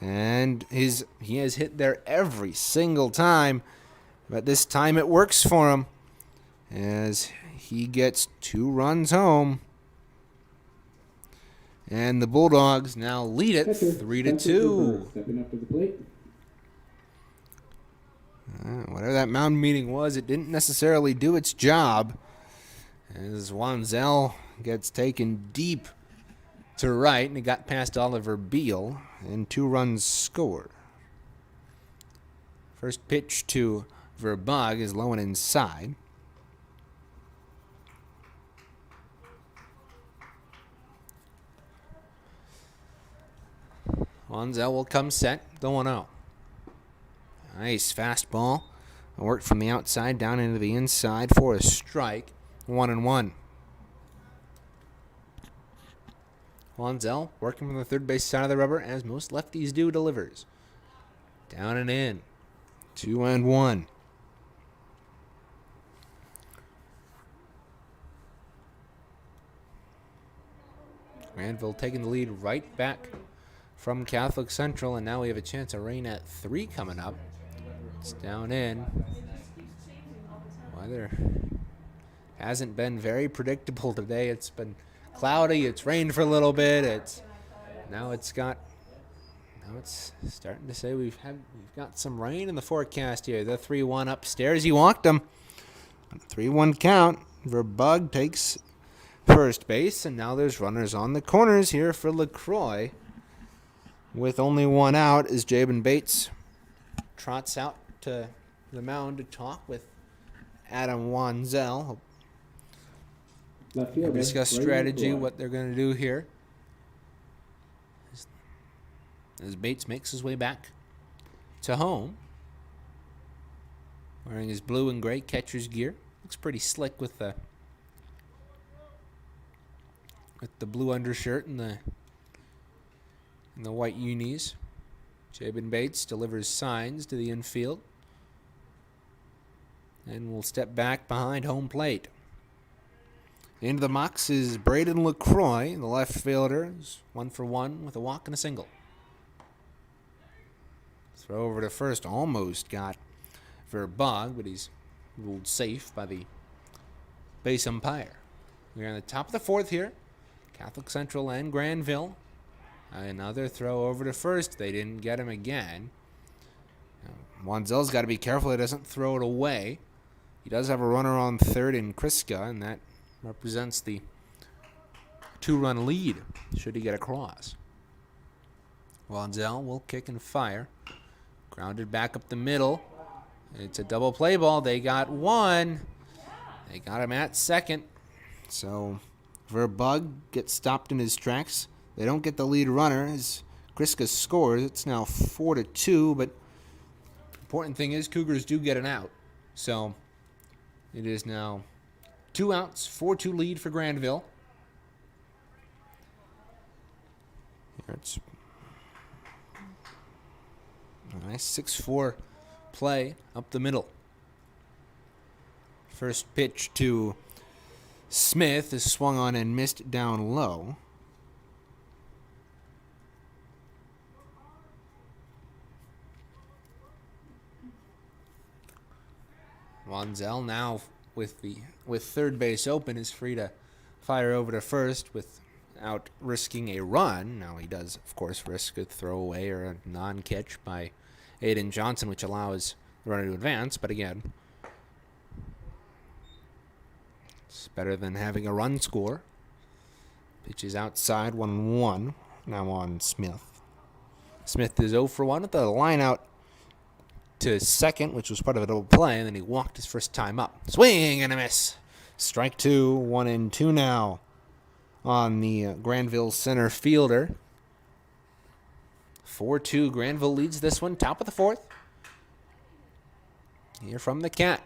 And he has hit there every single time. But this time it works for him as he gets 2 runs home. And the Bulldogs now lead it 3-2. Stepping up to the plate. Whatever that mound meeting was, it didn't necessarily do its job, as Wanzel gets taken deep to right, and it got past Oliver Beal, and 2 runs scored. First pitch to Verbug is low and inside. Wanzel will come set, the 1-0. Nice fastball. Worked from the outside down into the inside for a strike. 1-1. Wanzel working from the third base side of the rubber, as most lefties do, delivers. Down and in. 2-1. Grandville taking the lead right back from Catholic Central, and now we have a chance of rain at 3 coming up. It's down in. Weather hasn't been very predictable today. It's been cloudy. It's rained for a little bit. Now it's starting to say we've got some rain in the forecast here. The 3-1 upstairs. He walked him. 3-1 count. Verbug takes first base, and now there's runners on the corners here for LaCroix. With only 1 out, as Jabin Bates trots out to the mound to talk with Adam Wanzel. Left field, Discuss strategy, what they're going to do here. As Bates makes his way back to home, wearing his blue and gray catcher's gear. Looks pretty slick with the blue undershirt and the white unis. Jabin Bates delivers signs to the infield and will step back behind home plate. Into the box is Braden LaCroix, the left fielder. Is 1 for 1 with a walk and a single. Throw over to first, almost got Verbug, but he's ruled safe by the base umpire. We're on the top of the 4th here. Catholic Central and Grandville. Another throw over to first. They didn't get him again. Wanzel's got to be careful he doesn't throw it away. He does have a runner on third in Kriska, and that represents the 2-run lead should he get across. Wanzel will kick and fire. Grounded back up the middle. It's a double play ball. They got 1. They got him at second. So Verbug gets stopped in his tracks. They don't get the lead runner as Kriska scores. It's now 4-2, but the important thing is Cougars do get an out. So it is now 2 outs, 4-2 lead for Grandville. Here it's a nice 6-4 play up the middle. First pitch to Smith is swung on and missed down low. Wanzel now with third base open is free to fire over to first without risking a run. Now he does, of course, risk a throwaway or a non-catch by Aiden Johnson, which allows the runner to advance. But again, it's better than having a run score. Pitch is outside, 1-1. Now on Smith. Smith is 0 for 1 with the line out to second, which was part of a double play, and then he walked his first time up. Swing and a miss. Strike 2, 1-2 now on the Grandville center fielder. 4-2, Grandville leads this one, top of the 4th. Here from the Cat,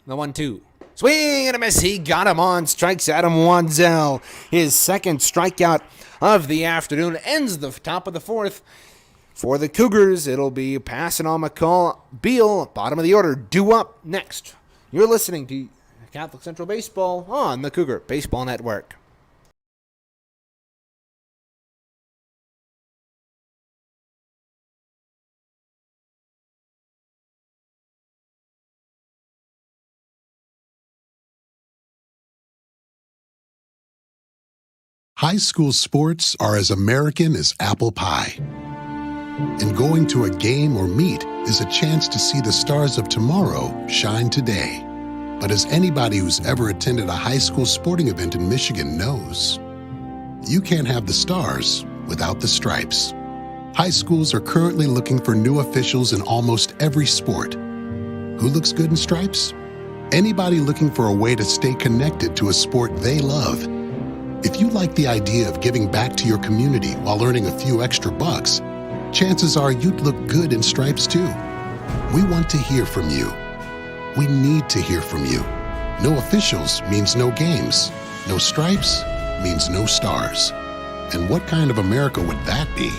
the 1-2. Swing and a miss. He got him on strikes. Adam Wansell, his second strikeout of the afternoon, ends the top of the fourth. For the Cougars, it'll be passing on McCall, Beal, bottom of the order, due up next. You're listening to Catholic Central Baseball on the Cougar Baseball Network. High school sports are as American as apple pie. And going to a game or meet is a chance to see the stars of tomorrow shine today. But as anybody who's ever attended a high school sporting event in Michigan knows, you can't have the stars without the stripes. High schools are currently looking for new officials in almost every sport. Who looks good in stripes? Anybody looking for a way to stay connected to a sport they love. If you like the idea of giving back to your community while earning a few extra bucks, chances are you'd look good in stripes too. We want to hear from you. We need to hear from you. No officials means no games. No stripes means no stars. And what kind of America would that be?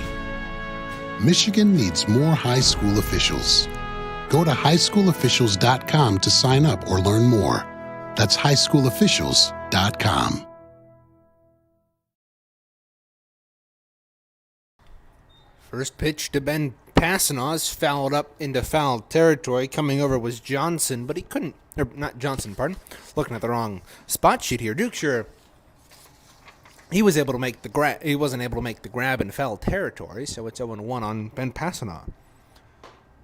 Michigan needs more high school officials. Go to highschoolofficials.com to sign up or learn more. That's highschoolofficials.com. First pitch to Ben Passanaz, fouled up into foul territory. Coming over was Johnson, but he couldn't, or not Johnson, pardon. Looking at the wrong spot sheet here. Dukeshire, he was able to make the grab. He wasn't able to make the grab in foul territory, so it's 0-1 on Ben Passanaz.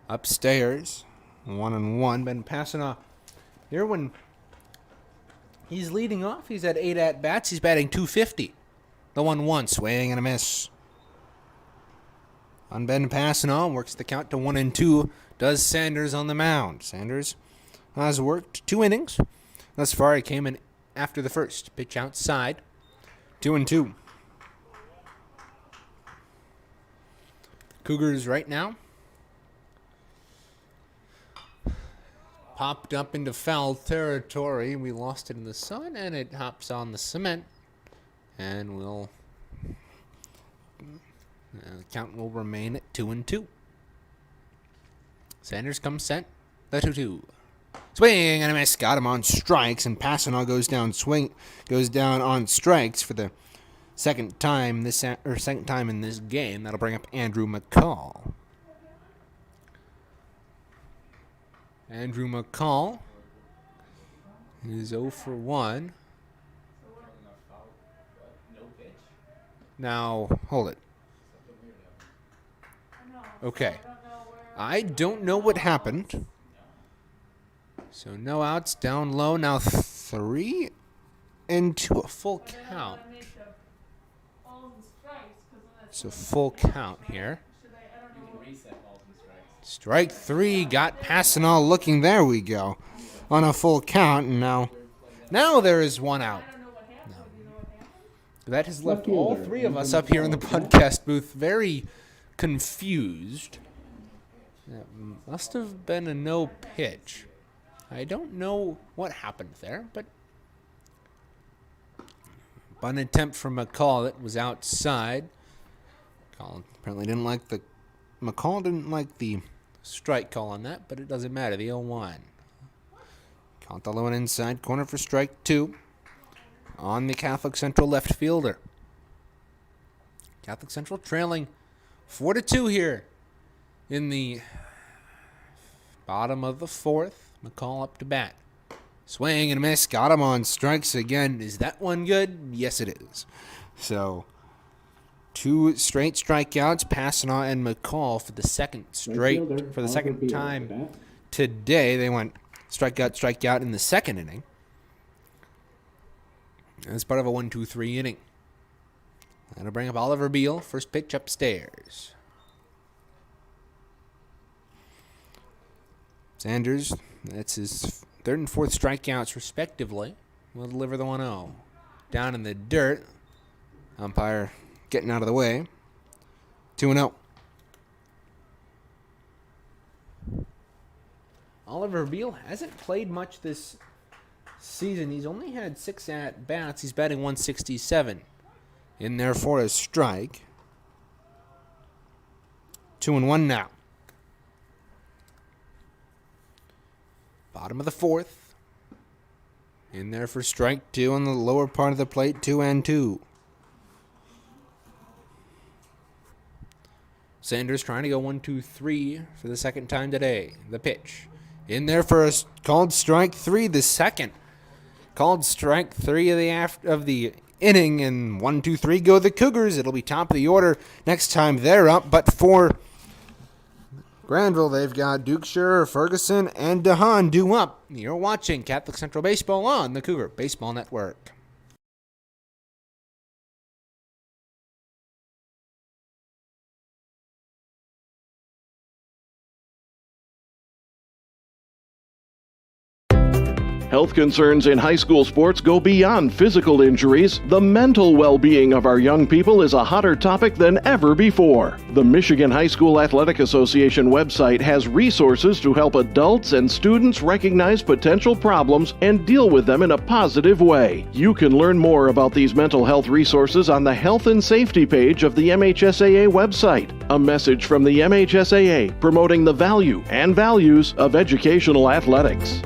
Upstairs, 1-1. Ben Passanaz here when he's leading off. He's at 8 at-bats. He's batting .250. The 1-1, swing and a miss. On Ben Passanal, works the count to 1-2. Does Sanders on the mound. Sanders has worked 2 innings. Thus far, he came in after the first. Pitch outside. 2-2. Cougars right now popped up into foul territory. We lost it in the sun, and it hops on the cement. And we'll... the count will remain at 2-2. Sanders comes set. The 2-2. Swing and a miss. Got him on strikes, and Passanal goes down on strikes for the second time in this game. That'll bring up Andrew McCall. Andrew McCall is 0 for 1. Now, hold it. Okay. I don't know what happened. So no outs, down low. Now 3 into a full count. It's a full count here. Strike 3 got Passanal looking. There we go. On a full count. And now there is 1 out. That has left all 3 of us up here in the podcast booth very confused. That must have been a no pitch. I don't know what happened there, but bunt attempt from McCall that was outside. McCall didn't like the strike call on that, but it doesn't matter. The 0-1. Count the low and inside corner for strike 2 on the Catholic Central left fielder. Catholic Central trailing 4-2 here in the bottom of the 4th. McCall up to bat. Swing and a miss. Got him on strikes again. Is that one good? Yes, it is. So 2 straight strikeouts. Passanal and McCall for the second time today. They went strikeout in the second inning. As part of a 1-2-3 inning. That'll bring up Oliver Beal. First pitch upstairs. Sanders, that's his 3rd and 4th strikeouts respectively. Will deliver the 1-0. Down in the dirt. Umpire getting out of the way. 2-0. Oliver Beal hasn't played much this season. He's only had 6 at-bats. He's batting 167. In there for a strike. 2-1 now. Bottom of the 4th. In there for strike 2 on the lower part of the plate. 2-2. Sanders trying to go 1-2-3 for the second time today. The pitch. In there for a called strike 3, the second. Called strike 3 of the inning, and 1-2-3 go the Cougars. It'll be top of the order next time they're up. But for Grandville, they've got Dukeshire, Ferguson, and DeHaan due up. You're watching Catholic Central Baseball on the Cougar Baseball Network. Health concerns in high school sports go beyond physical injuries. The mental well-being of our young people is a hotter topic than ever before. The Michigan High School Athletic Association website has resources to help adults and students recognize potential problems and deal with them in a positive way. You can learn more about these mental health resources on the Health and Safety page of the MHSAA website. A message from the MHSAA promoting the value and values of educational athletics.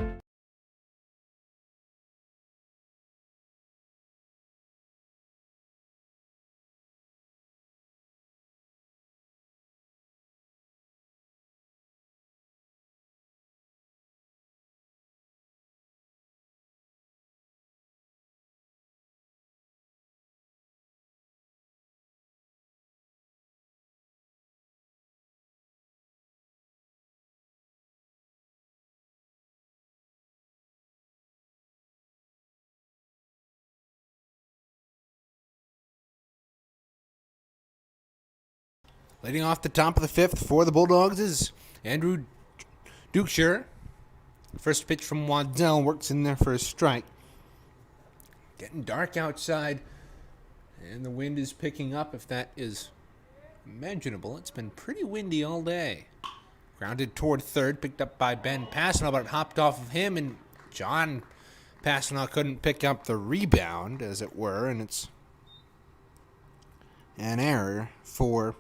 Leading off the top of the 5th for the Bulldogs is Andrew Dukeshire. First pitch from Waddell works in there for a strike. Getting dark outside, and the wind is picking up, if that is imaginable. It's been pretty windy all day. Grounded toward third, picked up by Ben Passanaw, but it hopped off of him, and John Passanaw couldn't pick up the rebound, as it were, and it's an error for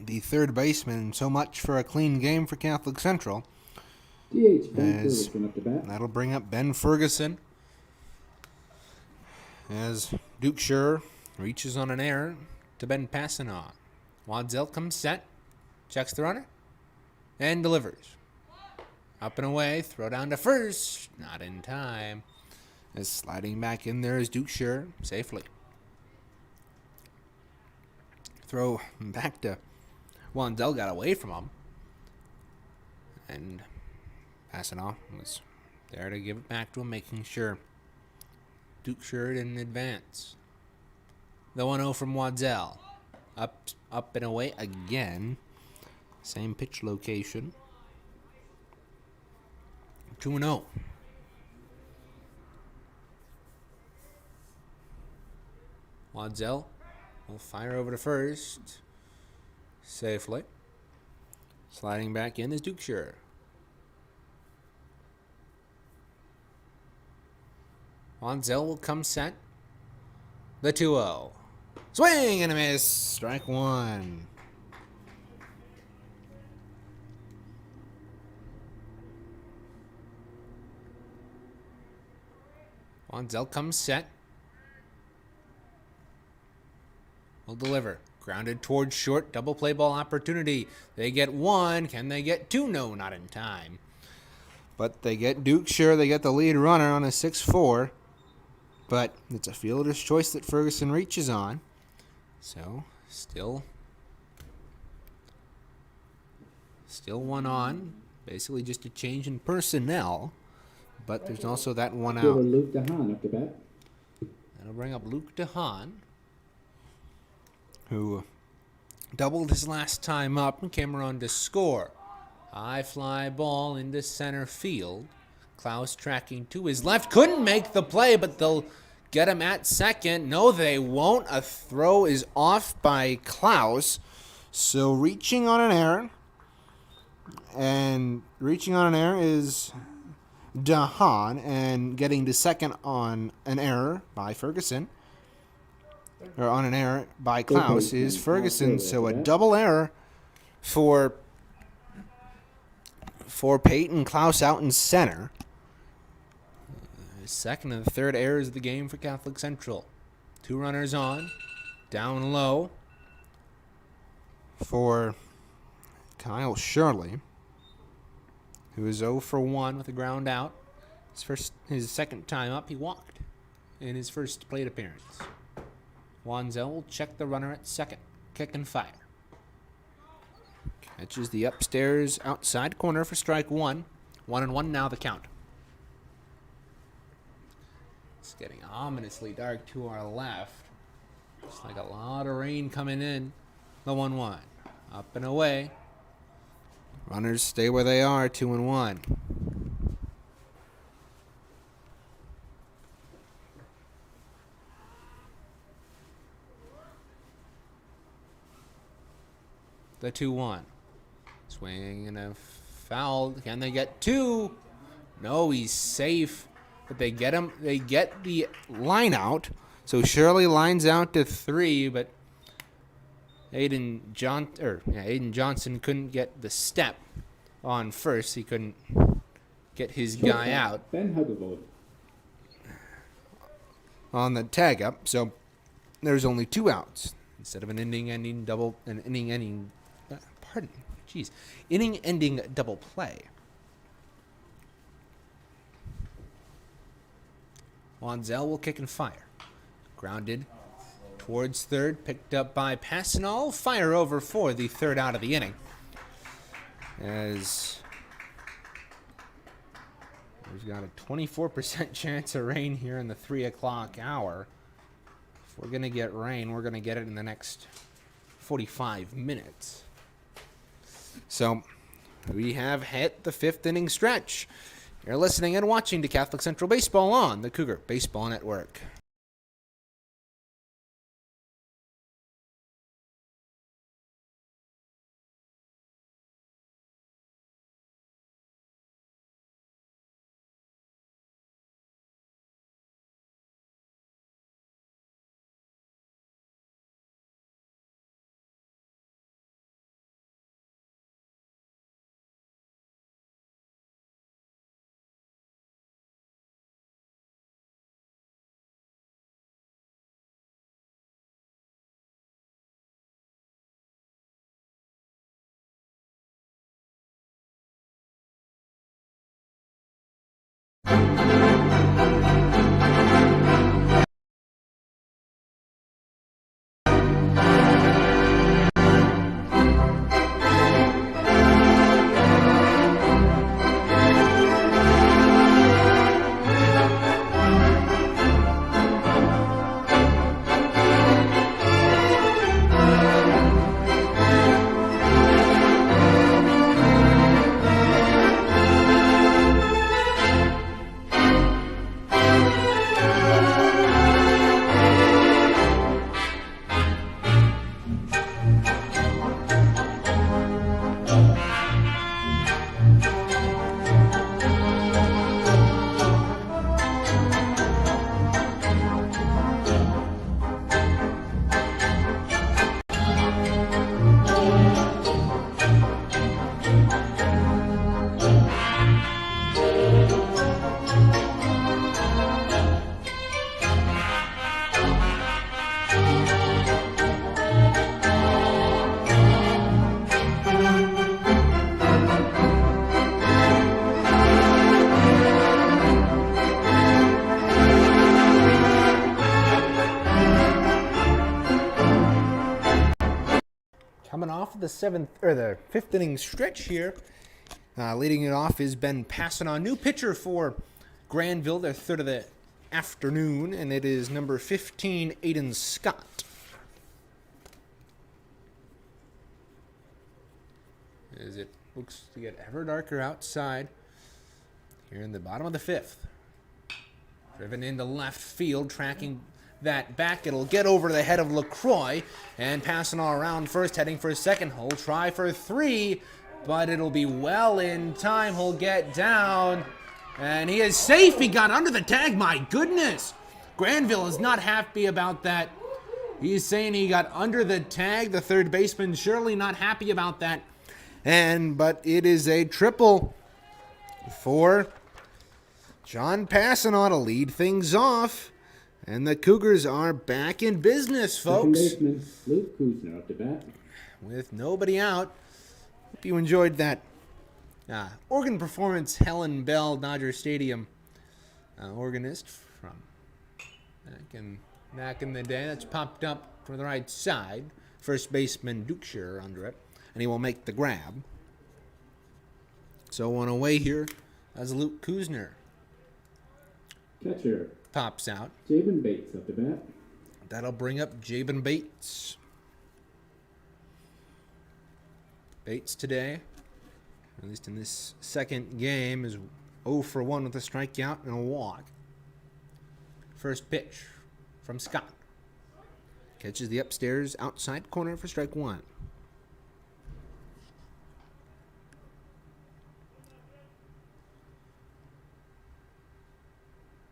the third baseman. So much for a clean game for Catholic Central. DH Ben Ferguson up the bat. That'll bring up Ben Ferguson as Dukeshire reaches on an error to Ben Passanaw. Waddell comes set, checks the runner, and delivers. Up and away, throw down to first, not in time. As sliding back in there is Dukeshire safely. Throw back to Waddell, got away from him. And Passanaw was there to give it back to him, making sure Dukeshire didn't advance. The 1-0 from Waddell. Up and away again. Same pitch location. 2-0. Waddell will fire over to first. Safely. Sliding back in is Dukeshire. Waddell will come set. The 2-0. Swing and a miss. Strike 1. Waddell comes set. Will deliver. Grounded towards short. Double play ball opportunity. They get 1. Can they get 2? No, not in time. But they get Dukeshire. They get the lead runner on a 6-4. But it's a fielder's choice that Ferguson reaches on. So, still 1 on. Basically just a change in personnel. But there's also that 1 out. Luke DeHaan up the bat. That'll bring up Luke DeHaan, who doubled his last time up and came around to score. High fly ball into center field. Klaus tracking to his left. Couldn't make the play, but they'll get him at second. No, they won't. A throw is off by Klaus. So reaching on an error And reaching on an error is Dahan, and getting to second on an error by Ferguson, or on an error by Klaus, is Ferguson. So a double error for Peyton. Klaus out in center. Second and third errors of the game for Catholic Central. 2 runners on, down low for Kyle Shirley, who is 0 for 1 with a ground out. His second time up, he walked in his first plate appearance. Wanzel will check the runner at second. Kick and fire. Catches the upstairs outside corner for strike 1. 1-1 now the count. It's getting ominously dark to our left. It's like a lot of rain coming in. The 1-1. Up and away. Runners stay where they are, 2-1. The 2-1. Swing and a foul. Can they get 2? No, he's safe. But they get him. They get the line out. So Shirley lines out to 3, but Aiden Johnson couldn't get the step on first. He couldn't get his guy out Ben Hugavold on the tag up. So there's only 2 outs instead of an inning-ending double play. Wanzel will kick and fire. Grounded towards third, picked up by Passanal. Fire over for the third out of the inning. As we've got a 24% chance of rain here in the 3 o'clock hour. If we're going to get rain, we're going to get it in the next 45 minutes. So we have hit the 5th inning stretch. You're listening and watching to Catholic Central Baseball on the Cougar Baseball Network. Coming off the 5th inning stretch here, leading it off is Ben Passanal, new pitcher for Grandville, their 3rd of the afternoon, and it is number 15, Aiden Scott. As it looks to get ever darker outside here in the bottom of the 5th. Driven into left field, tracking that back. It'll get over the head of LaCroix, and passing all around first, heading for second. He'll try for 3. but it'll be well in time. He'll get down, and he is safe. He got under the tag. My goodness. Grandville is not happy about that. He's saying he got under the tag. The third baseman surely not happy about that. But it is a triple for John Passanaw to lead things off. And the Cougars are back in business, folks. Second baseman Luke Kuzner up to bat. With nobody out. Hope you enjoyed that organ performance. Helen Bell, Dodger Stadium organist from back in the day. That's popped up from the right side. First baseman Dukeshire under it, and he will make the grab. So on away here as Luke Kuzner. Catcher Pops out. Jabin Bates up to bat. That'll bring up Jabin Bates. Bates today, at least in this second game, is 0 for 1 with a strikeout and a walk. First pitch from Scott. Catches the upstairs outside corner for strike one.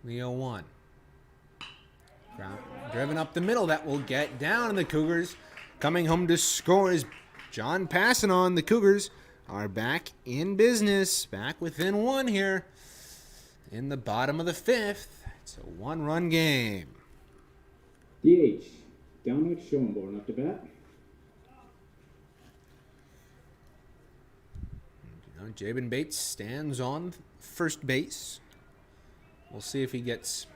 Leo 1. Driven up the middle. That will get down. And the Cougars coming home to score is John Passanaw. The Cougars are back in business. Back within one here in the bottom of the fifth. It's a one-run game. DH Dominic Schoenborn up to bat. Jabin Bates stands on first base. We'll see if he gets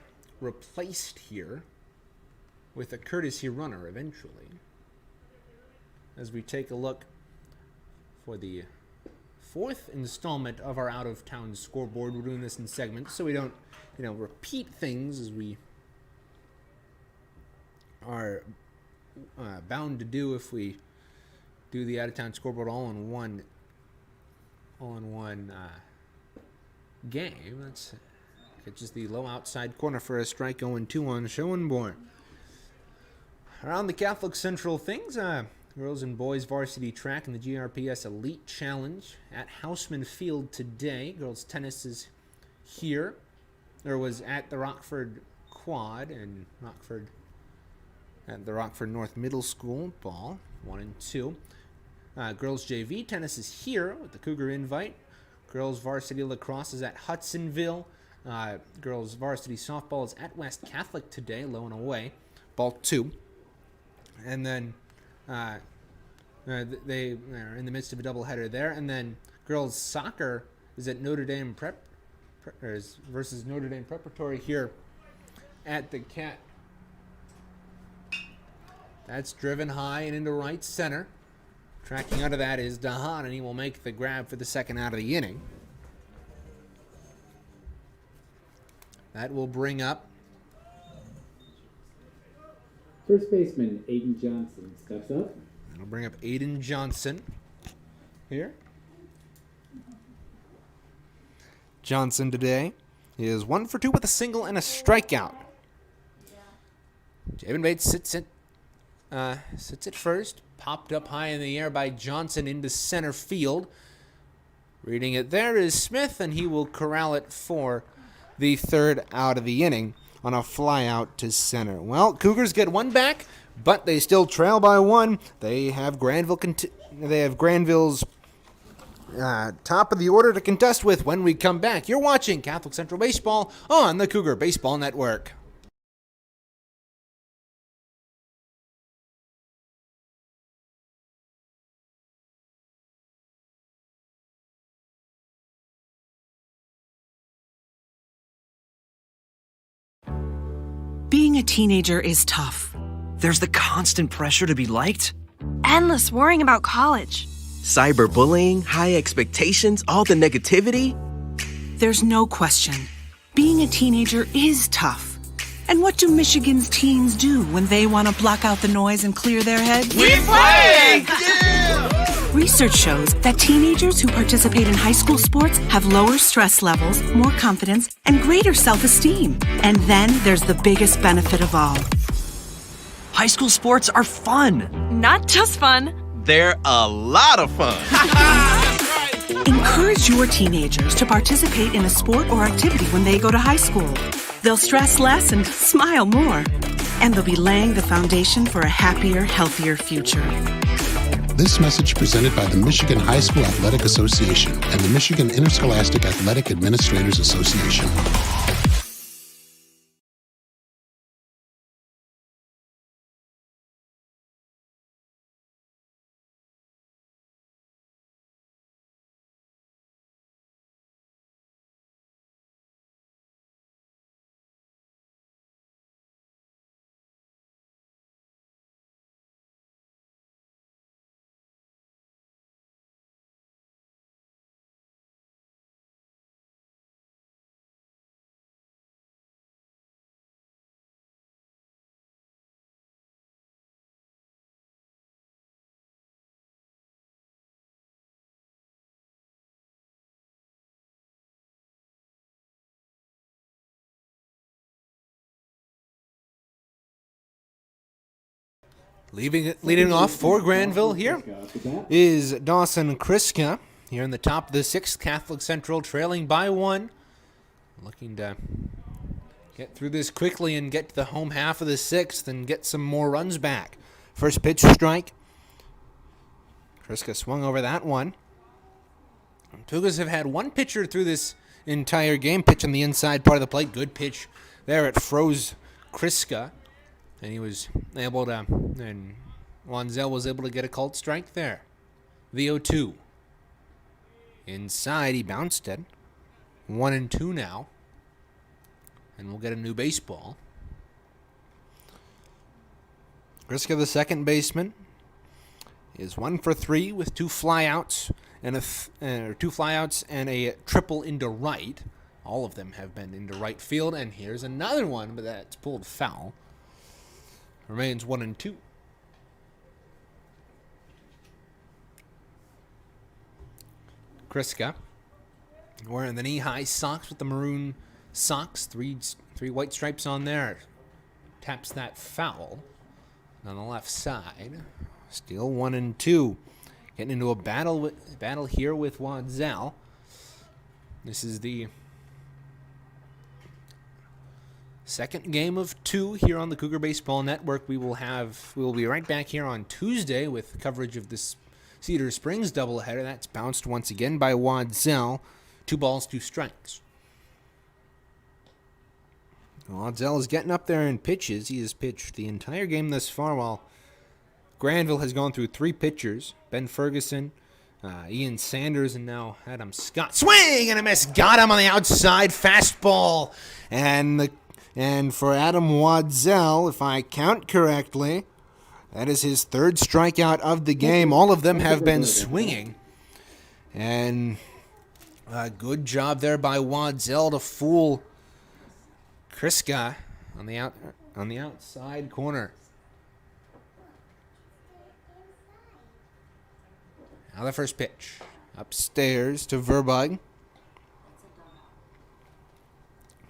replaced here with a courtesy runner eventually. As we take a look for the fourth installment of our out-of-town scoreboard. We're doing this in segments so we don't, repeat things as we are bound to do if we do the out-of-town scoreboard all in one game. That's just the low outside corner for a strike, 0-2 on Schoenborn. Around the Catholic Central things, girls and boys varsity track in the GRPS Elite Challenge at Houseman Field today. Girls tennis is here, or was at the Rockford Quad and at the Rockford North Middle School. Ball 1 and 2. Girls JV tennis is here with the Cougar invite. Girls varsity lacrosse is at Hudsonville. Girls varsity softball is at West Catholic today, low and away. Ball 2. And then they are in the midst of a doubleheader there. And then girls soccer is at Notre Dame versus Notre Dame Preparatory here at the Cat. That's driven high and into right center. Tracking out of that is Dahan, and he will make the grab for the second out of the inning. That will bring up first baseman Aiden Johnson steps up. That'll bring up Aiden Johnson here. Johnson today is 1 for 2 with a single and a strikeout. Jabin Bates sits at first. Popped up high in the air by Johnson into center field. Reading it there is Smith, and he will corral it for the third out of the inning on a fly out to center. Well, Cougars get one back, but they still trail by 1. They have Grandville's top of the order to contest with when we come back. You're watching Catholic Central Baseball on the Cougar Baseball Network. Being a teenager is tough. There's the constant pressure to be liked. Endless worrying about college. Cyberbullying, high expectations, all the negativity. There's no question. Being a teenager is tough. And what do Michigan's teens do when they want to block out the noise and clear their heads? We play! Research shows that teenagers who participate in high school sports have lower stress levels, more confidence, and greater self-esteem. And then there's the biggest benefit of all. High school sports are fun. Not just fun. They're a lot of fun. Encourage your teenagers to participate in a sport or activity when they go to high school. They'll stress less and smile more. And they'll be laying the foundation for a happier, healthier future. This message presented by the Michigan High School Athletic Association and the Michigan Interscholastic Athletic Administrators Association. Leading off for Grandville here is Dawson Kriska here in the top of the sixth. Catholic Central trailing by 1. Looking to get through this quickly and get to the home half of the sixth and get some more runs back. First pitch strike. Kriska swung over that one. Cougars have had one pitcher through this entire game pitch on the inside part of the plate. Good pitch there. It froze Kriska. And he was able to, and Wanzel was able to get a called strike there. The 0-2. Inside, he bounced it. 1-2 now. And we'll get a new baseball. Kriska, the second baseman, is 1 for 3 with 2 flyouts and a triple into right. All of them have been into right field. And here's another one, but that's pulled foul. Remains 1-2. Kriska wearing the knee-high socks with the maroon socks. Three white stripes on there. Taps that foul on the left side. Still 1-2. Getting into a battle here with Wanzel. This is the second game of 2 here on the Cougar Baseball Network. We will be right back here on Tuesday with coverage of this Cedar Springs doubleheader. That's bounced once again by Wanzel. 2 balls, 2 strikes. Wanzel is getting up there in pitches. He has pitched the entire game thus far, while Grandville has gone through 3 pitchers. Ben Ferguson, Ian Sanders, and now Adam Scott. Swing and a miss. Got him on the outside. Fastball. And for Adam Wanzel, if I count correctly, that is his 3rd strikeout of the game. All of them have been swinging. And a good job there by Wanzel to fool Kriska on the outside corner. Now the first pitch. Upstairs to Verbug.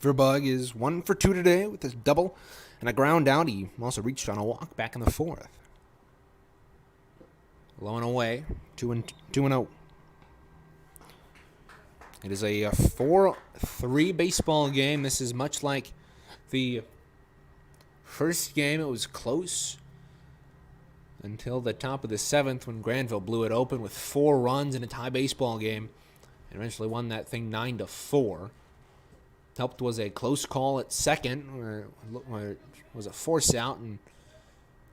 Verbug is 1 for 2 today with his double and a ground out. He also reached on a walk back in the 4th. Low and away, 2-0. It is a 4-3 baseball game. This is much like the first game. It was close until the top of the 7th when Grandville blew it open with 4 runs in a tie baseball game and eventually won that thing 9-4. Helped was a close call at second, where it was a force out, and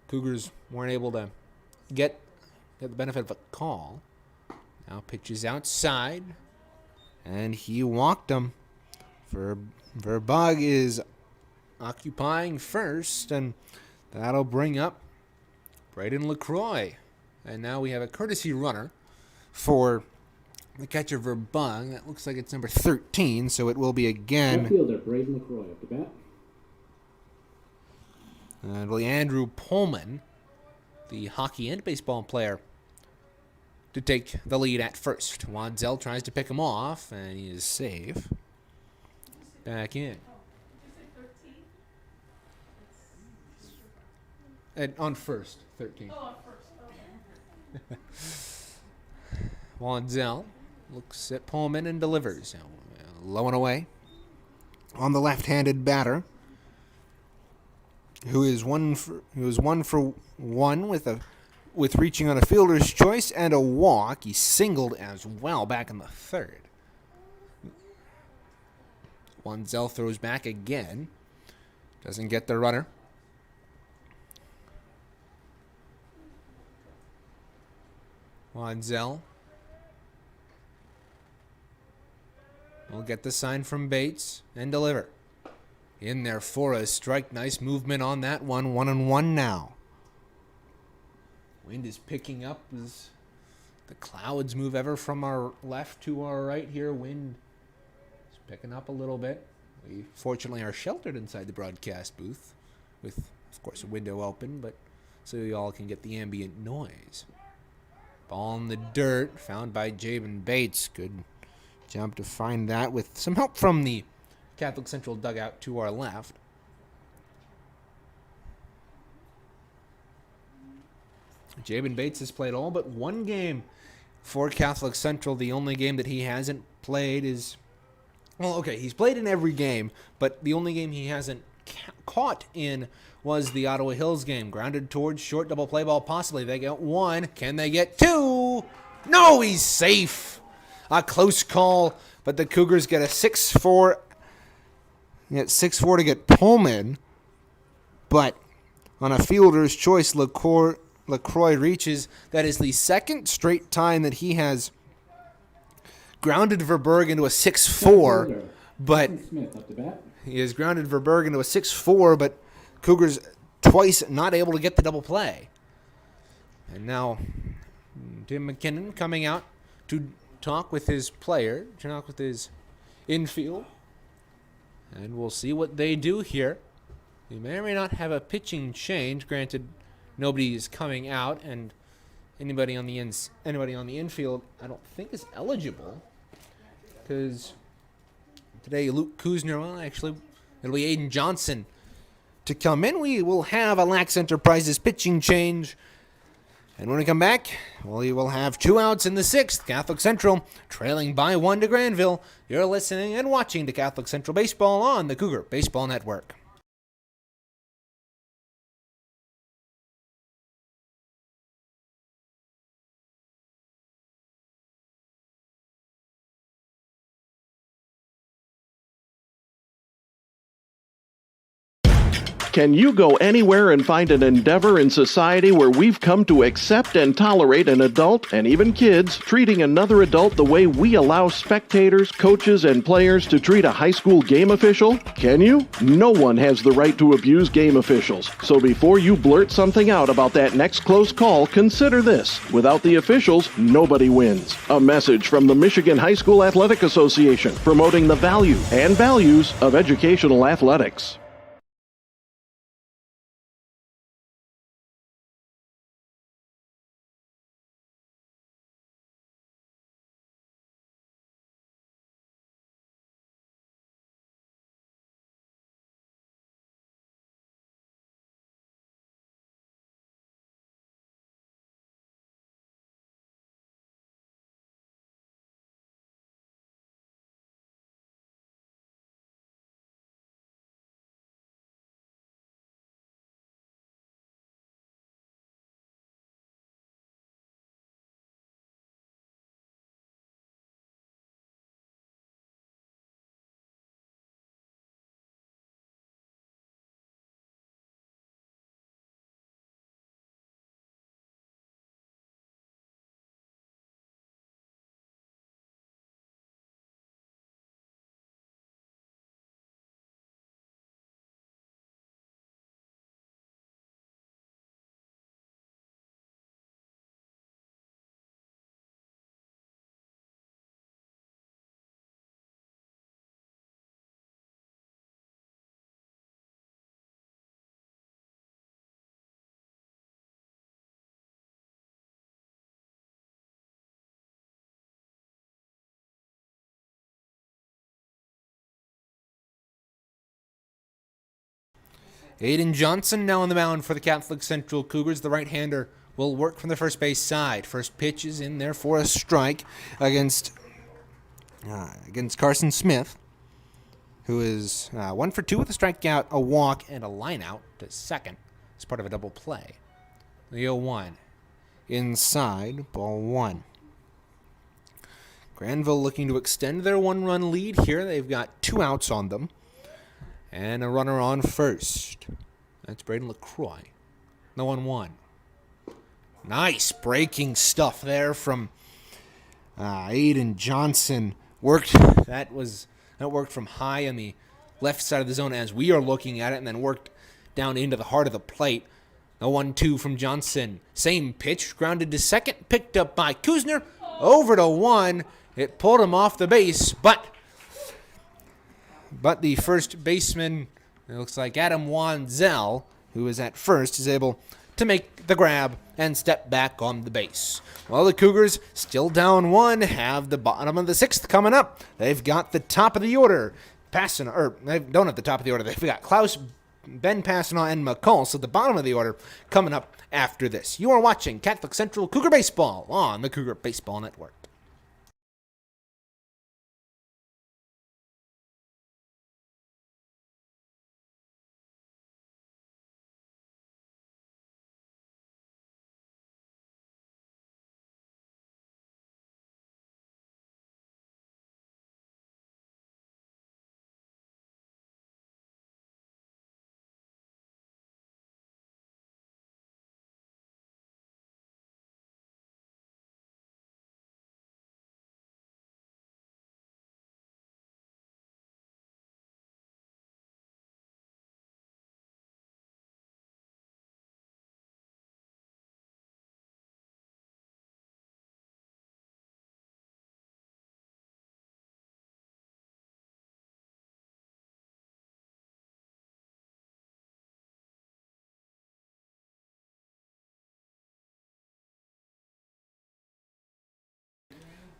Cougars weren't able to get the benefit of a call. Now pitches outside, and he walked him. Verbug is occupying first, and that'll bring up Braden LaCroix. And now we have a courtesy runner for the catcher Verbug. That looks like it's number 13, so it will be again. Outfielder Braden LaCroix up to bat. It'll be Andrew Pullman, the hockey and baseball player, to take the lead at first. Wanzel tries to pick him off, and he is safe. Back in. On first, 13. Oh, on first. Okay. Wanzel looks at Pullman and delivers. Low and away on the left-handed batter, who is one for one with reaching on a fielder's choice and a walk. He singled as well back in the third. Wanzel throws back again. Doesn't get the runner. Wanzel will get the sign from Bates and deliver. In there for a strike. Nice movement on that one. 1-1 now. Wind is picking up as the clouds move ever from our left to our right here. Wind is picking up a little bit. We fortunately are sheltered inside the broadcast booth with, of course, a window open, but so you all can get the ambient noise. Ball in the dirt, found by Jabin Bates. Good job to find that with some help from the Catholic Central dugout to our left. Jabin Bates has played all but one game for Catholic Central. The only game that he hasn't played is, well, okay, he's played in every game, but the only game he hasn't caught in was the Ottawa Hills game. Grounded towards short, double play ball possibly. They get one. Can they get two? No, he's safe. A close call, but the Cougars get a 6-4. Get 6-4 to get Pullman, but on a fielder's choice, LaCroix reaches. That is the second straight time that he has grounded Verberg into a 6-4, but he has grounded Verberg into a 6-4, but Cougars twice not able to get the double play. And now Tim McKinnon coming out to talk with his player, talk with his infield, and we'll see what they do here. We may or may not have a pitching change. Granted, nobody is coming out, and anybody on the infield I don't think is eligible, because today Luke Kuzner, well, actually it'll be Aiden Johnson to come in. We will have a Lax Enterprises pitching change, and when we come back, we will have 2 outs in the 6th. Catholic Central trailing by 1 to Grandville. You're listening and watching to Catholic Central Baseball on the Cougar Baseball Network. Can you go anywhere and find an endeavor in society where we've come to accept and tolerate an adult, and even kids, treating another adult the way we allow spectators, coaches, and players to treat a high school game official? Can you? No one has the right to abuse game officials. So before you blurt something out about that next close call, consider this. Without the officials, nobody wins. A message from the Michigan High School Athletic Association, promoting the value and values of educational athletics. Aiden Johnson now on the mound for the Catholic Central Cougars. The right-hander will work from the first base side. First pitch is in there for a strike against against Carson Smith, who is 1 for 2 with a strikeout, a walk, and a line out to second as part of a double play. The 0-1. Inside, ball 1. Grandville looking to extend their 1-run lead here. They've got 2 outs on them. And a runner on first. That's Braden LaCroix. The 1-1. Nice breaking stuff there from Aiden Johnson. That worked from high on the left side of the zone as we are looking at it, and then worked down into the heart of the plate. The 1-2 from Johnson. Same pitch, grounded to second, picked up by Kuzner. Over to 1. It pulled him off the base, but the first baseman, it looks like Adam Wanzel, who is at first, is able to make the grab and step back on the base. Well, the Cougars, still down 1, have the bottom of the 6th coming up. They've got the top of the order. They don't have the top of the order. They've got Klaus, Ben Passanaw, and McCall. So the bottom of the order coming up after this. You are watching Catholic Central Cougar Baseball on the Cougar Baseball Network.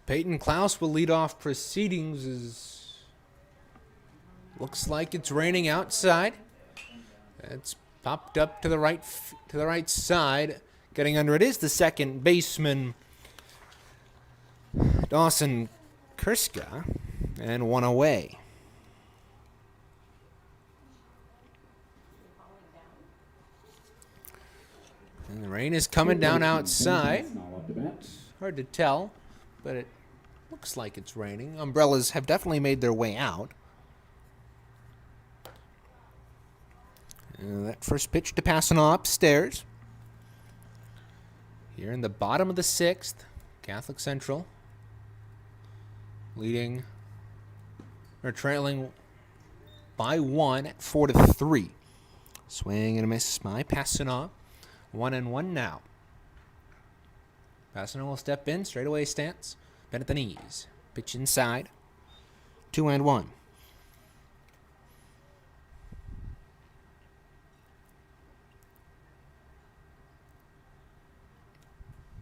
Peyton Klaus will lead off proceedings. Looks like it's raining outside. It's popped up to the right side. Getting under it is the second baseman, Dawson Kurska, and 1 away. And the rain is coming down outside. It's hard to tell, but it looks like it's raining. Umbrellas have definitely made their way out. And that first pitch to Passanaw upstairs. Here in the bottom of the 6th, Catholic Central trailing by 1 at 4-3. Swing and a miss by Passanaw. 1-1 now. Passanaw will step in, straightaway stance. Bend at the knees. Pitch inside. 2-1.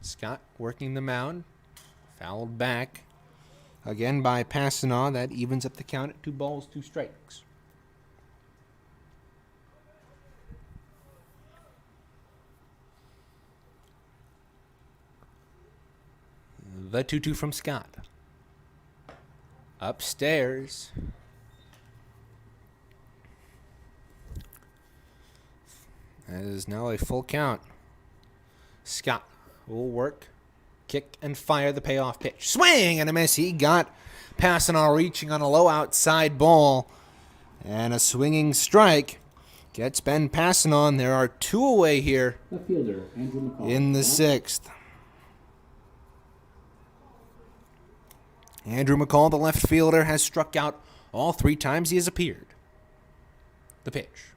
Scott working the mound. Fouled back. Again by Passanaw. That evens up the count at 2 balls, 2 strikes. The 2-2 from Scott. Upstairs. That is now a full count. Scott will work, kick, and fire the payoff pitch. Swing and a miss. He got Passanaw reaching on a low outside ball. And a swinging strike gets Ben Passanaw. And there are 2 away here in the 6th. Andrew McCall, the left fielder, has struck out all 3 times he has appeared. The pitch.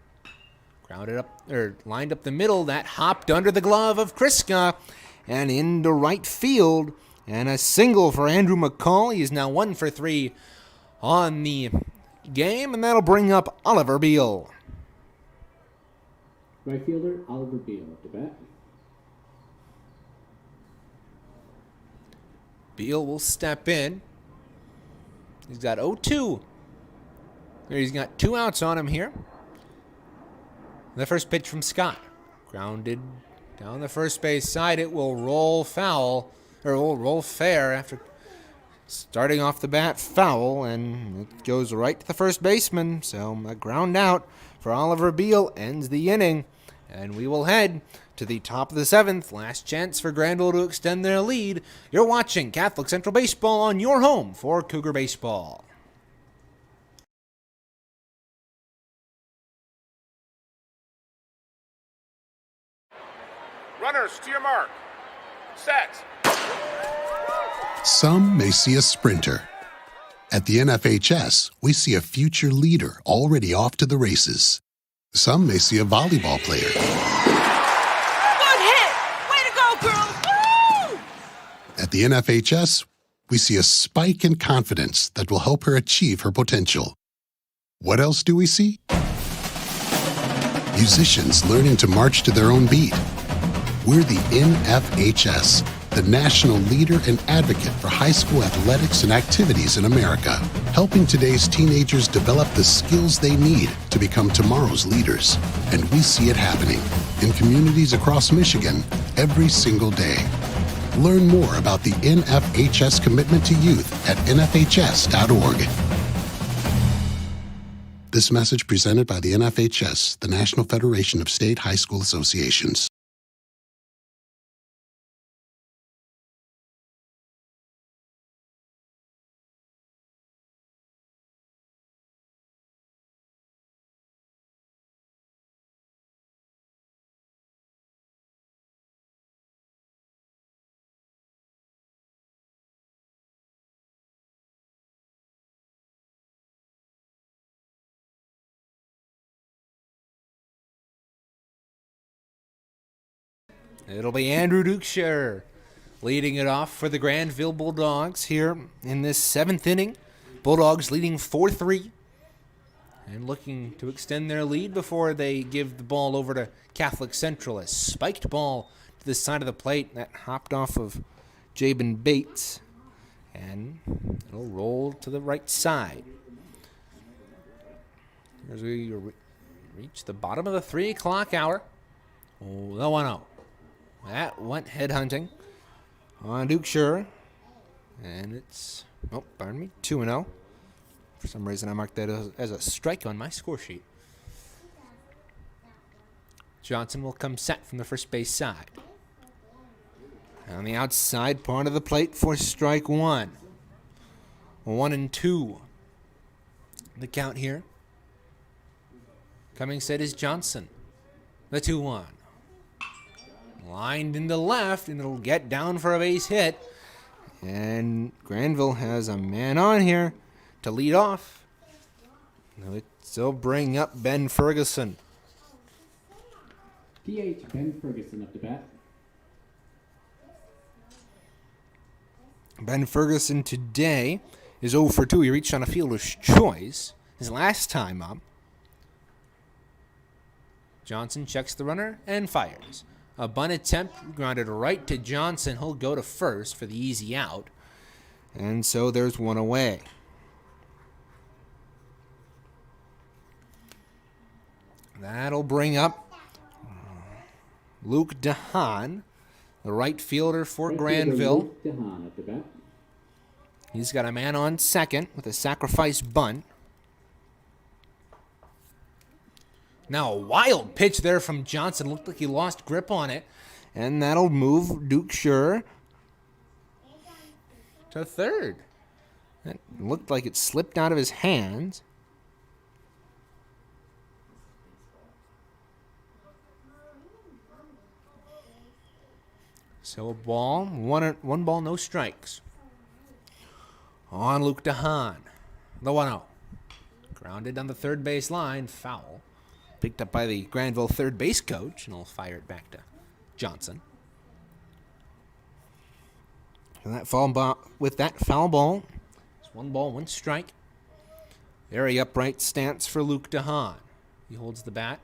Lined up the middle. That hopped under the glove of Kriska and into right field. And a single for Andrew McCall. He is now 1 for 3 on the game, and that'll bring up Oliver Beal. Right fielder, Oliver Beal at the bat. Beal will step in. He's got 0-2. He's got 2 outs on him here. The first pitch from Scott. Grounded down the first base side. It will roll foul, or will roll fair after Starting off the bat, foul, and it goes right to the first baseman. So a ground out for Oliver Beal ends the inning. And we will head to the top of the 7th. Last chance for Grandville to extend their lead. You're watching Catholic Central Baseball on your home for Cougar Baseball. Runners to your mark. Set. Some may see a sprinter. At the NFHS, we see a future leader already off to the races. Some may see a volleyball player. Good hit! Way to go, girls! Woo! At the NFHS, we see a spike in confidence that will help her achieve her potential. What else do we see? Musicians learning to march to their own beat. We're the NFHS, the national leader and advocate for high school athletics and activities in America, helping today's teenagers develop the skills they need to become tomorrow's leaders. And we see it happening in communities across Michigan every single day. Learn more about the NFHS commitment to youth at nfhs.org. This message presented by the NFHS, the National Federation of State High School Associations. It'll be Andrew Dukeshire leading it off for the Grandville Bulldogs here in this 7th inning. Bulldogs leading 4-3 and looking to extend their lead before they give the ball over to Catholic Central. A spiked ball to the side of the plate that hopped off of Jabin Bates, and it'll roll to the right side. As we reach the bottom of the 3 o'clock hour. Oh, the 1-0. That went headhunting on Dukeshire. And it's, 2-0. For some reason, I marked that as a strike on my score sheet. Johnson will come set from the first base side. On the outside part of the plate for strike 1. 1-2. The count here. Coming set is Johnson. The 2-1. Lined into left, and it'll get down for a base hit. And Grandville has a man on here to lead off. It'll bring up Ben Ferguson. PH Ben Ferguson up to bat. Ben Ferguson today is 0 for 2. He reached on a fielder's choice his last time up. Johnson checks the runner and fires. A bunt attempt grounded right to Johnson. He'll go to first for the easy out. And so there's one away. That'll bring up Luke DeHaan, the right fielder for Grandville. Luke DeHaan at the bat. He's got a man on second with a sacrifice bunt. Now a wild pitch there from Johnson. Looked like he lost grip on it. And that'll move Dukeshire to third. That looked like it slipped out of his hands. So a ball, one ball, no strikes. On Luke DeHaan, the 1-0. Grounded on the third base line, foul. Picked up by the Grandville third base coach, and he'll fire it back to Johnson. And with that foul ball, it's 1 ball, 1 strike. Very upright stance for Luke DeHaan. He holds the bat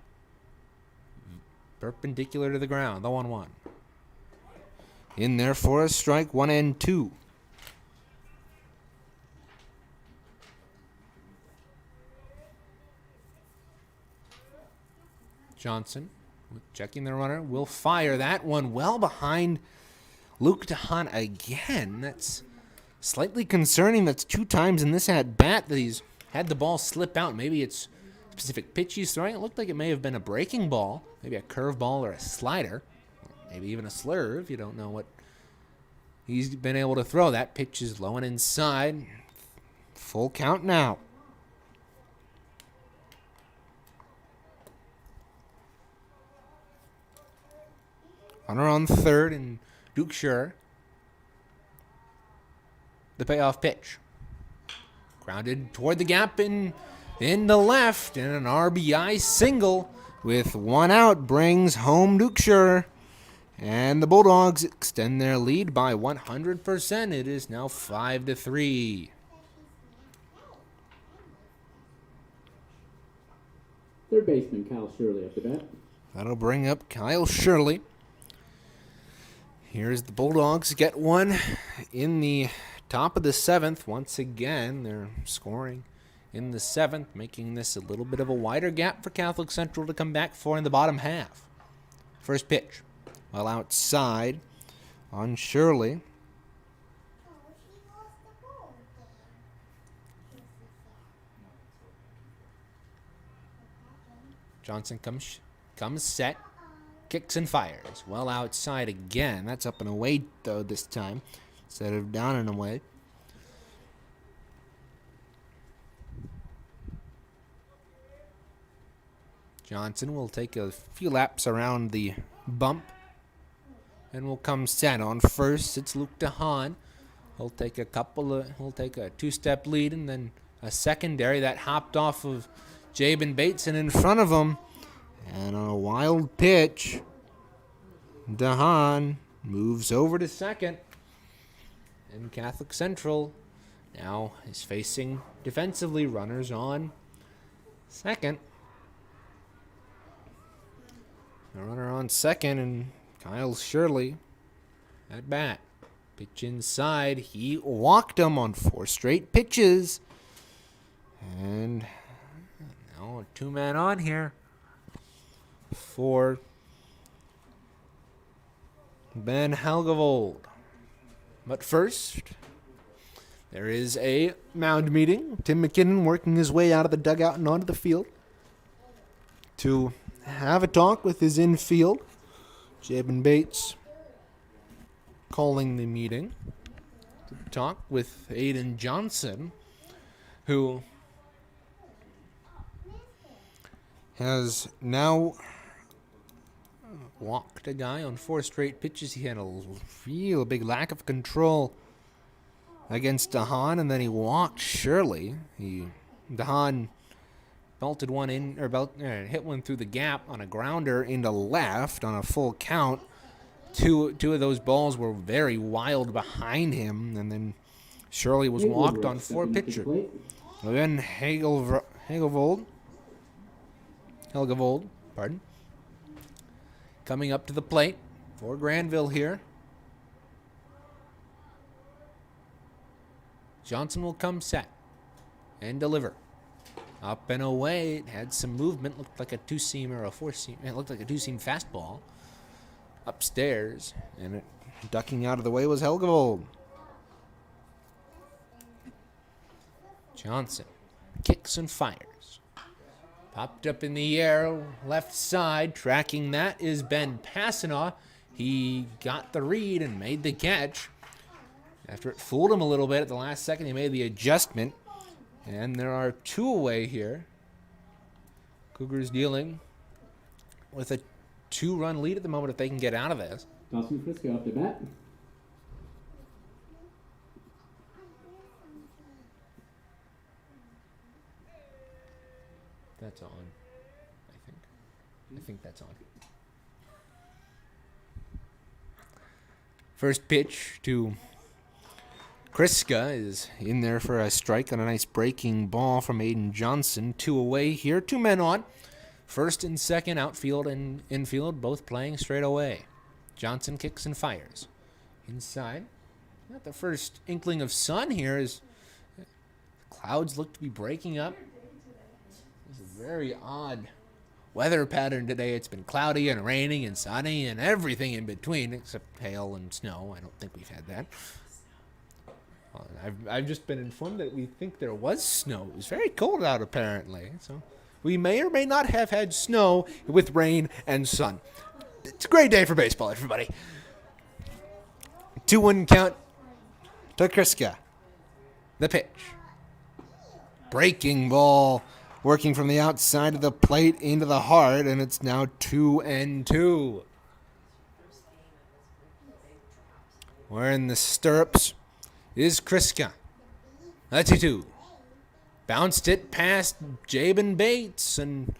perpendicular to the ground, the 1-1. In there for a strike, 1-2. Johnson, checking the runner, will fire that one well behind Luke DeHaan again. That's slightly concerning. That's 2 times in this at-bat that he's had the ball slip out. Maybe it's a specific pitch he's throwing. It looked like it may have been a breaking ball, maybe a curveball or a slider, maybe even a slurve. If you don't know what he's been able to throw. That pitch is low and inside. Full count now. Runner on third and Duke Sure. The payoff pitch. Grounded toward the gap in the left, and an RBI single with 1 out brings home Duke Sure. And the Bulldogs extend their lead by 100%. It is now 5-3. Third baseman Kyle Shirley up to bat. That'll bring up Kyle Shirley. Here's the Bulldogs get one in the top of the 7th. Once again, they're scoring in the 7th, making this a little bit of a wider gap for Catholic Central to come back for in the bottom half. First pitch, well outside on Shirley. Johnson comes set, kicks and fires. Well outside again. That's up and away, though, this time, instead of down and away. Johnson will take a few laps around the bump and will come set on first. It's Luke DeHaan. He'll take a 2-step lead and then a secondary that hopped off of Jabin Bateson in front of him. And on a wild pitch, DeHaan moves over to second. And Catholic Central now is facing defensively, runners on second. A runner on second, and Kyle Shirley at bat. Pitch inside. He walked him on 4 straight pitches. And now a 2-man on here for Ben Helgevold. But first, there is a mound meeting. Tim McKinnon working his way out of the dugout and onto the field to have a talk with his infield. Jabin Bates calling the meeting to talk with Aiden Johnson, who has now walked a guy on 4 straight pitches. He had a real big lack of control against DeHaan, and then he walked Shirley. DeHaan belted one in, or hit one through the gap on a grounder into left on a full count. Two of those balls were very wild behind him, and then Shirley was walked on 4 pitches. Then Helgevold, coming up to the plate for Grandville here. Johnson will come set and deliver. Up and away. It had some movement. Looked like a 2-seam or a 4-seam. It looked like a 2-seam fastball upstairs. And ducking out of the way was Helgevold. Johnson kicks and fires. Popped up in the air, left side. Tracking that is Ben Passanaugh. He got the read and made the catch. After it fooled him a little bit at the last second, he made the adjustment. And there are 2 away here. Cougars dealing with a 2-run lead at the moment if they can get out of this. Dawson Frisco up to bat. That's on, I think that's on. First pitch to Kriska is in there for a strike on a nice breaking ball from Aiden Johnson. 2 away here, 2 men on. First and second, outfield and infield, both playing straight away. Johnson kicks and fires. Inside. Not the first inkling of sun here as clouds look to be breaking up. It's a very odd weather pattern today. It's been cloudy and raining and sunny and everything in between except hail and snow. I don't think we've had that. I've just been informed that we think there was snow. It was very cold out, apparently. So we may or may not have had snow with rain and sun. It's a great day for baseball, everybody. 2-1 count to Kriska. The pitch. Breaking ball. Working from the outside of the plate into the heart, and it's now 2-2. Wearing the stirrups is Kriska. The 2-2. Bounced it past Jabin Bates and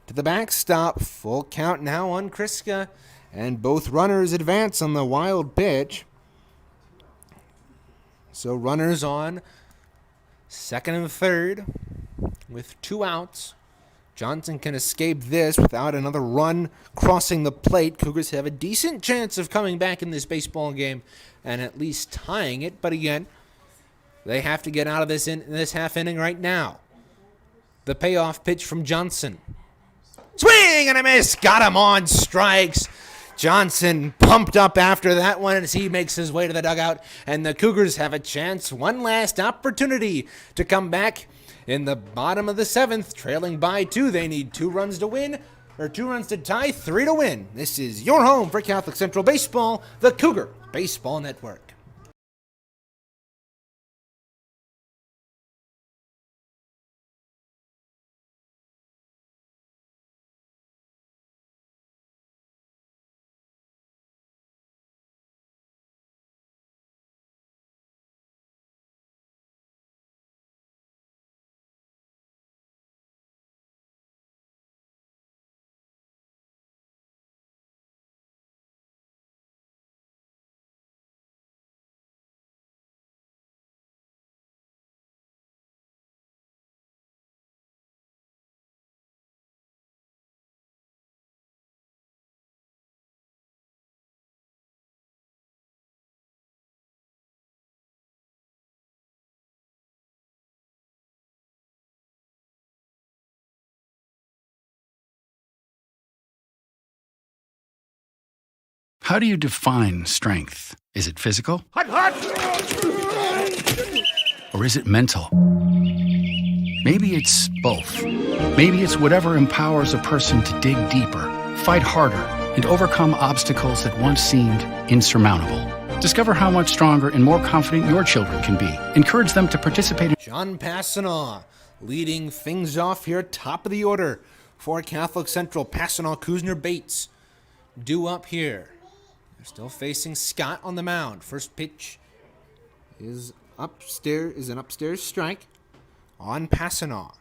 to the backstop. Full count now on Kriska. And both runners advance on the wild pitch. So runners on second and third with 2 outs. Johnson can escape this without another run crossing the plate. Cougars have a decent chance of coming back in this baseball game and at least tying it. But again, they have to get out of this half inning right now. The payoff pitch from Johnson. Swing and a miss. Got him on strikes. Johnson pumped up after that one as he makes his way to the dugout. And the Cougars have a chance, one last opportunity to come back in the bottom of the 7th, trailing by 2. They need 2 runs to win, or 2 runs to tie, 3 to win. This is your home for Catholic Central Baseball, the Cougar Baseball Network. How do you define strength? Is it physical? Or is it mental? Maybe it's both. Maybe it's whatever empowers a person to dig deeper, fight harder, and overcome obstacles that once seemed insurmountable. Discover how much stronger and more confident your children can be. Encourage them to participate in John Passanaw leading things off here, top of the order for Catholic Central. Passanaw, Kuzner, Bates due up here. They're still facing Scott on the mound. First pitch is an upstairs strike on Passanaw.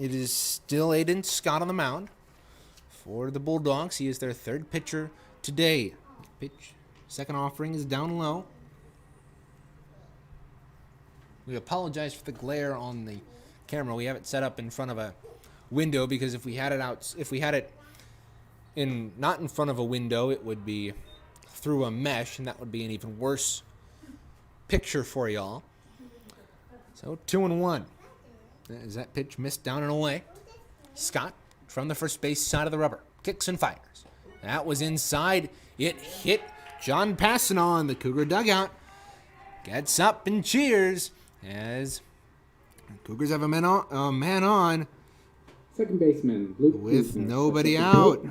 It is still Aiden Scott on the mound for the Bulldogs. He is their 3rd pitcher today. Pitch, second offering is down low. We apologize for the glare on the camera. We have it set up in front of a window because if we had it not in front of a window, it would be through a mesh, and that would be an even worse picture for y'all. So 2-1. Is that pitch missed down and away? Scott from the first base side of the rubber kicks and fires. That was inside. It hit John Passanaw in the Cougar dugout. Gets up and cheers as the Cougars have a man on. Second baseman, Luke with Kuzner. nobody out.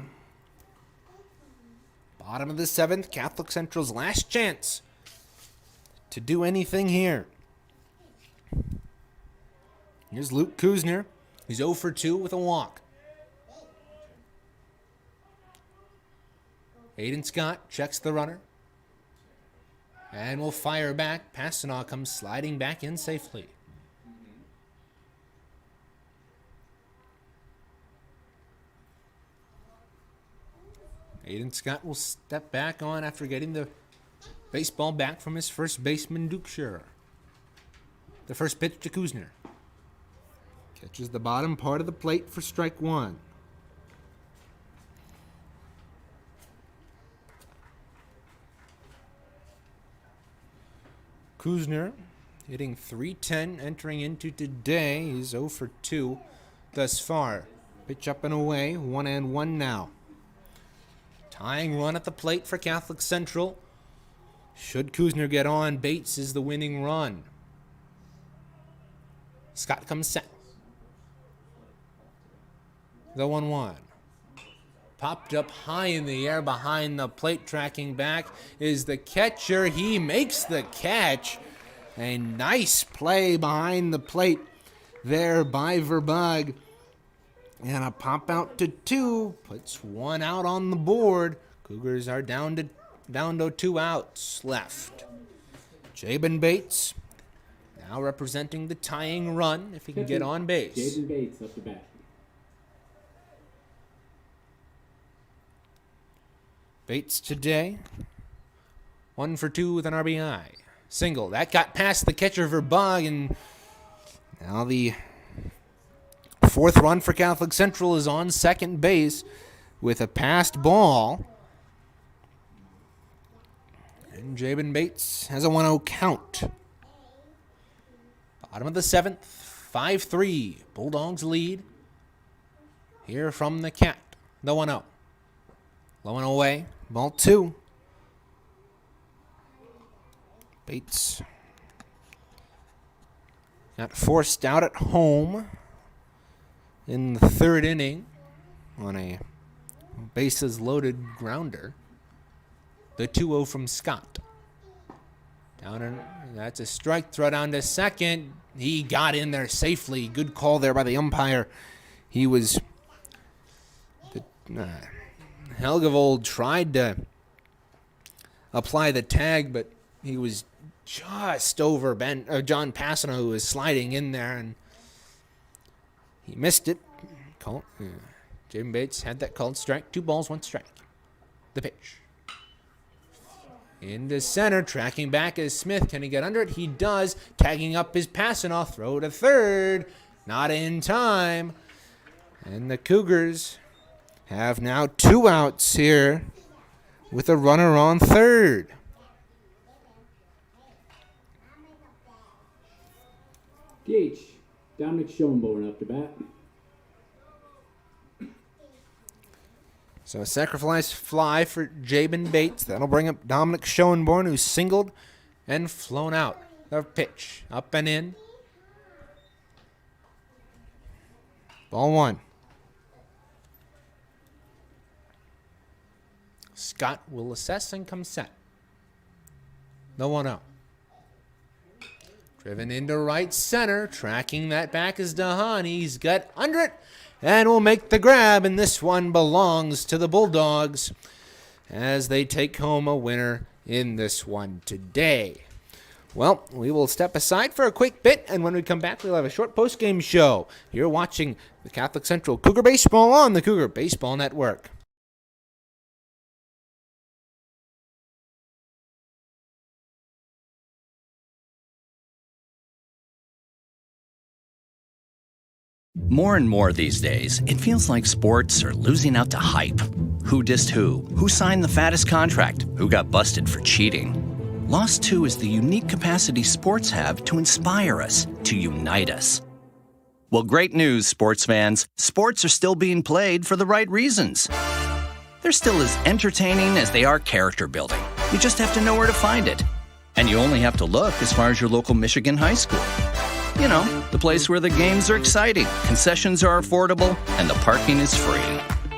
Bottom of the 7th, Catholic Central's last chance to do anything here. Here's Luke Kuzner. He's 0 for 2 with a walk. Aiden Scott checks the runner and will fire back. Passanaw comes sliding back in safely. Aiden Scott will step back on after getting the baseball back from his first baseman, Duke Scherer. The first pitch to Kuzner. Catches the bottom part of the plate for strike 1. Kuzner hitting .310 entering into today. He's 0 for 2 thus far. Pitch up and away, 1-1 now. Tying run at the plate for Catholic Central. Should Kuzner get on, Bates is the winning run. Scott comes set. The 1-1. Popped up high in the air behind the plate. Tracking back is the catcher. He makes the catch. A nice play behind the plate there by Verbug. And a pop out to 2. Puts 1 out on the board. Cougars are down to 2 outs left. Jabin Bates now representing the tying run if he can get on base. Jabin Bates up to bat. Bates today, 1 for 2 with an RBI. Single. That got past the catcher Verbug, and now the 4th run for Catholic Central is on second base with a passed ball. And Jabin Bates has a 1-0 count. Bottom of the 7th, 5-3. Bulldogs lead. Here from the Cat, the 1-0. Low and away, ball 2. Bates got forced out at home in the 3rd inning on a bases loaded grounder. The 2-0 from Scott. That's a strike. Throw down to second. He got in there safely. Good call there by the umpire. He was... Helgevold tried to apply the tag, but he was just over John Passano, who was sliding in there, and he missed it. Jabin Bates had that called strike. 2 balls, 1 strike. The pitch. Into center, tracking back is Smith. Can he get under it? He does. Tagging up his Passano. Throw to third. Not in time. And the Cougars have now 2 outs here with a runner on third. DH, Dominic Schoenborn up to bat. So a sacrifice fly for Jabin Bates. That'll bring up Dominic Schoenborn, who's singled and flown out. The pitch up and in. Ball 1. Scott will assess and come set. The 1-0. Driven into right center. Tracking that back is Dahan. He's got under it and will make the grab. And this one belongs to the Bulldogs as they take home a winner in this one today. Well, we will step aside for a quick bit, and when we come back, we'll have a short post-game show. You're watching the Catholic Central Cougar Baseball on the Cougar Baseball Network. More and more these days, it feels like sports are losing out to hype. Who dissed who? Who signed the fattest contract? Who got busted for cheating? Lost 2 is the unique capacity sports have to inspire us, to unite us. Well, great news, sports fans. Sports are still being played for the right reasons. They're still as entertaining as they are character building. You just have to know where to find it. And you only have to look as far as your local Michigan high school. You know, the place where the games are exciting, concessions are affordable, and the parking is free.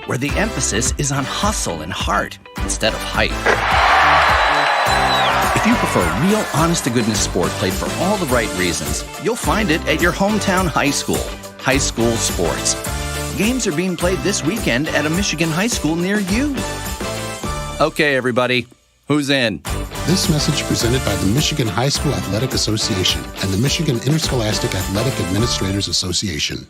Where the emphasis is on hustle and heart instead of hype. If you prefer real, honest-to-goodness sport played for all the right reasons, you'll find it at your hometown high school. High school sports. Games are being played this weekend at a Michigan high school near you. Okay, everybody, who's in? This message presented by the Michigan High School Athletic Association and the Michigan Interscholastic Athletic Administrators Association.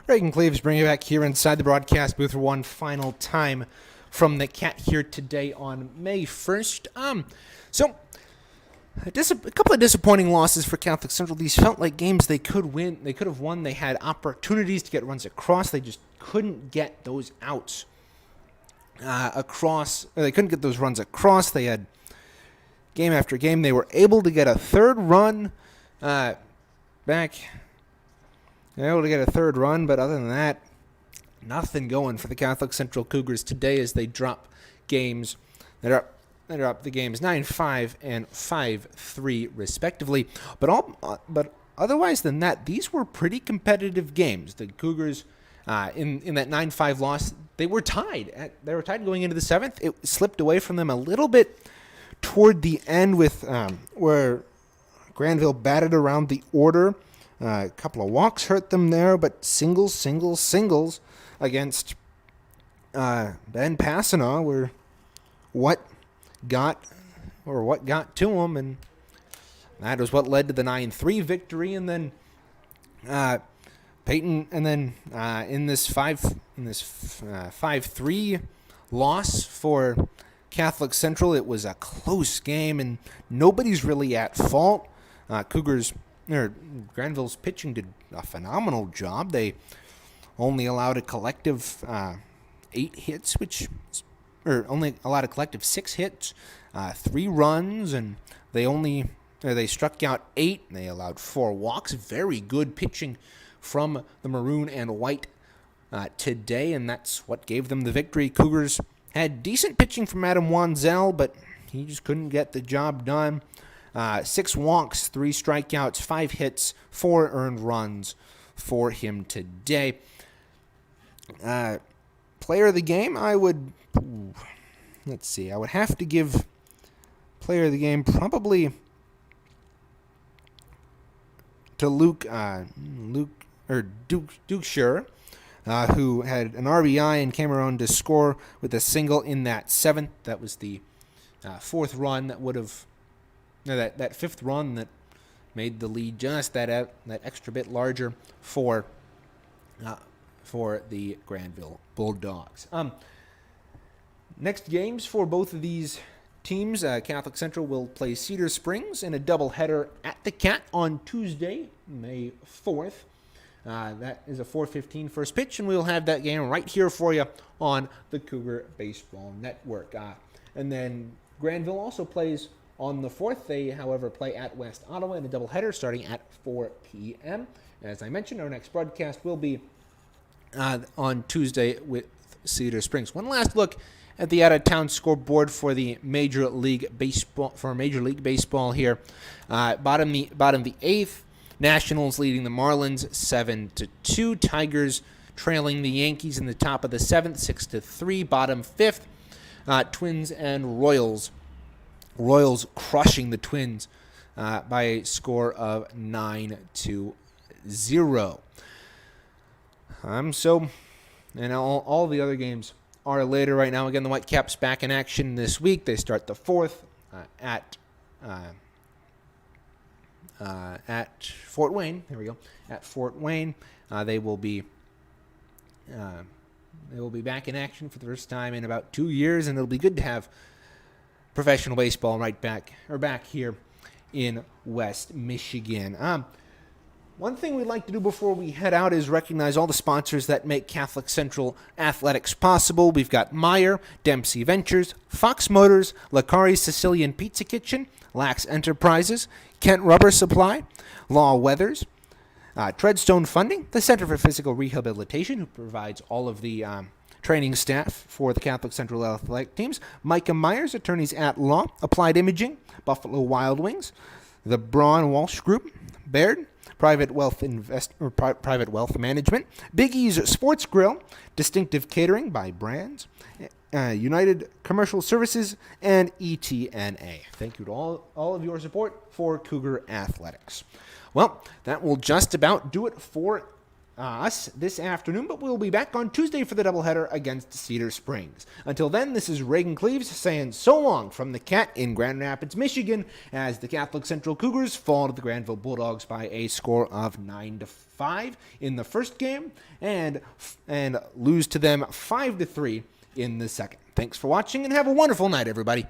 Reagan Cleaves bringing you back here inside the broadcast booth for one final time from the Cat here today on May 1st. A couple of disappointing losses for Catholic Central. These felt like games they could win. They could have won. They had opportunities to get runs across. They just couldn't get those outs across. They couldn't get those runs across. They had game after game. They were able to get a third run back. They were able to get a third run, but other than that, nothing going for the Catholic Central Cougars today as they drop games. They drop the games 9-5 and 5-3 respectively. But otherwise than that, these were pretty competitive games. The Cougars in that 9-5 loss, they were tied. They were tied going into the 7th. It slipped away from them a little bit toward the end with where Grandville batted around the order. A couple of walks hurt them there, but singles against Ben Passanaw were what got to them, and that was what led to the 9-3 victory. And then Peyton, and then in this 5-3 loss for Catholic Central, it was a close game, and nobody's really at fault. Granville's pitching did a phenomenal job. They only allowed a collective 8 hits, only allowed a collective 6 hits, 3 runs, and they struck out 8. And they allowed 4 walks. Very good pitching from the Maroon and White today, and that's what gave them the victory. Cougars had decent pitching from Adam Wanzel, but he just couldn't get the job done. 6 walks, 3 strikeouts, 5 hits, 4 earned runs for him today. Player of the game, I would have to give player of the game probably to Duke Scher, who had an RBI and came around to score with a single in that 7th. That was the 4th run that would have. No, that 5th run that made the lead just that extra bit larger for the Grandville Bulldogs. Next games for both of these teams, Catholic Central will play Cedar Springs in a doubleheader at the Cat on Tuesday, May 4th. That is a 4:15 first pitch, and we'll have that game right here for you on the Cougar Baseball Network. And then Grandville also plays on the 4th. They, however, play at West Ottawa in a doubleheader starting at 4 p.m. As I mentioned, our next broadcast will be on Tuesday with Cedar Springs. One last look at the out-of-town scoreboard for the Major League Baseball here. Bottom the 8th, Nationals leading the Marlins 7-2. Tigers trailing the Yankees in the top of the 7th 6-3. Bottom 5th, Twins and Royals. Royals crushing the Twins by a score of 9-0. And all the other games are later right now. Again, the Whitecaps back in action this week. They start the 4th at Fort Wayne. There we go. At Fort Wayne, they will be back in action for the first time in about 2 years, and it'll be good to have professional baseball back here in West Michigan. One thing we'd like to do before we head out is recognize all the sponsors that make Catholic Central Athletics possible. We've got Meyer, Dempsey Ventures, Fox Motors, Lacari Sicilian Pizza Kitchen, Lax Enterprises, Kent Rubber Supply, Law Weathers, Treadstone Funding, the Center for Physical Rehabilitation, who provides all of the training staff for the Catholic Central Athletic teams, Micah Myers, Attorneys at Law, Applied Imaging, Buffalo Wild Wings, the Braun Walsh Group, Baird, Private Wealth Management, Big E's Sports Grill, Distinctive Catering by Brands, United Commercial Services, and ETNA. Thank you to all of your support for Cougar Athletics. Well, that will just about do it for us this afternoon, but we'll be back on Tuesday for the doubleheader against Cedar Springs. Until then, this is Reagan Cleaves saying so long from the Cat in Grand Rapids, Michigan, as the Catholic Central Cougars fall to the Grandville Bulldogs by a score of 9-5 in the first game and lose to them 5-3 in the second. Thanks for watching and have a wonderful night, everybody.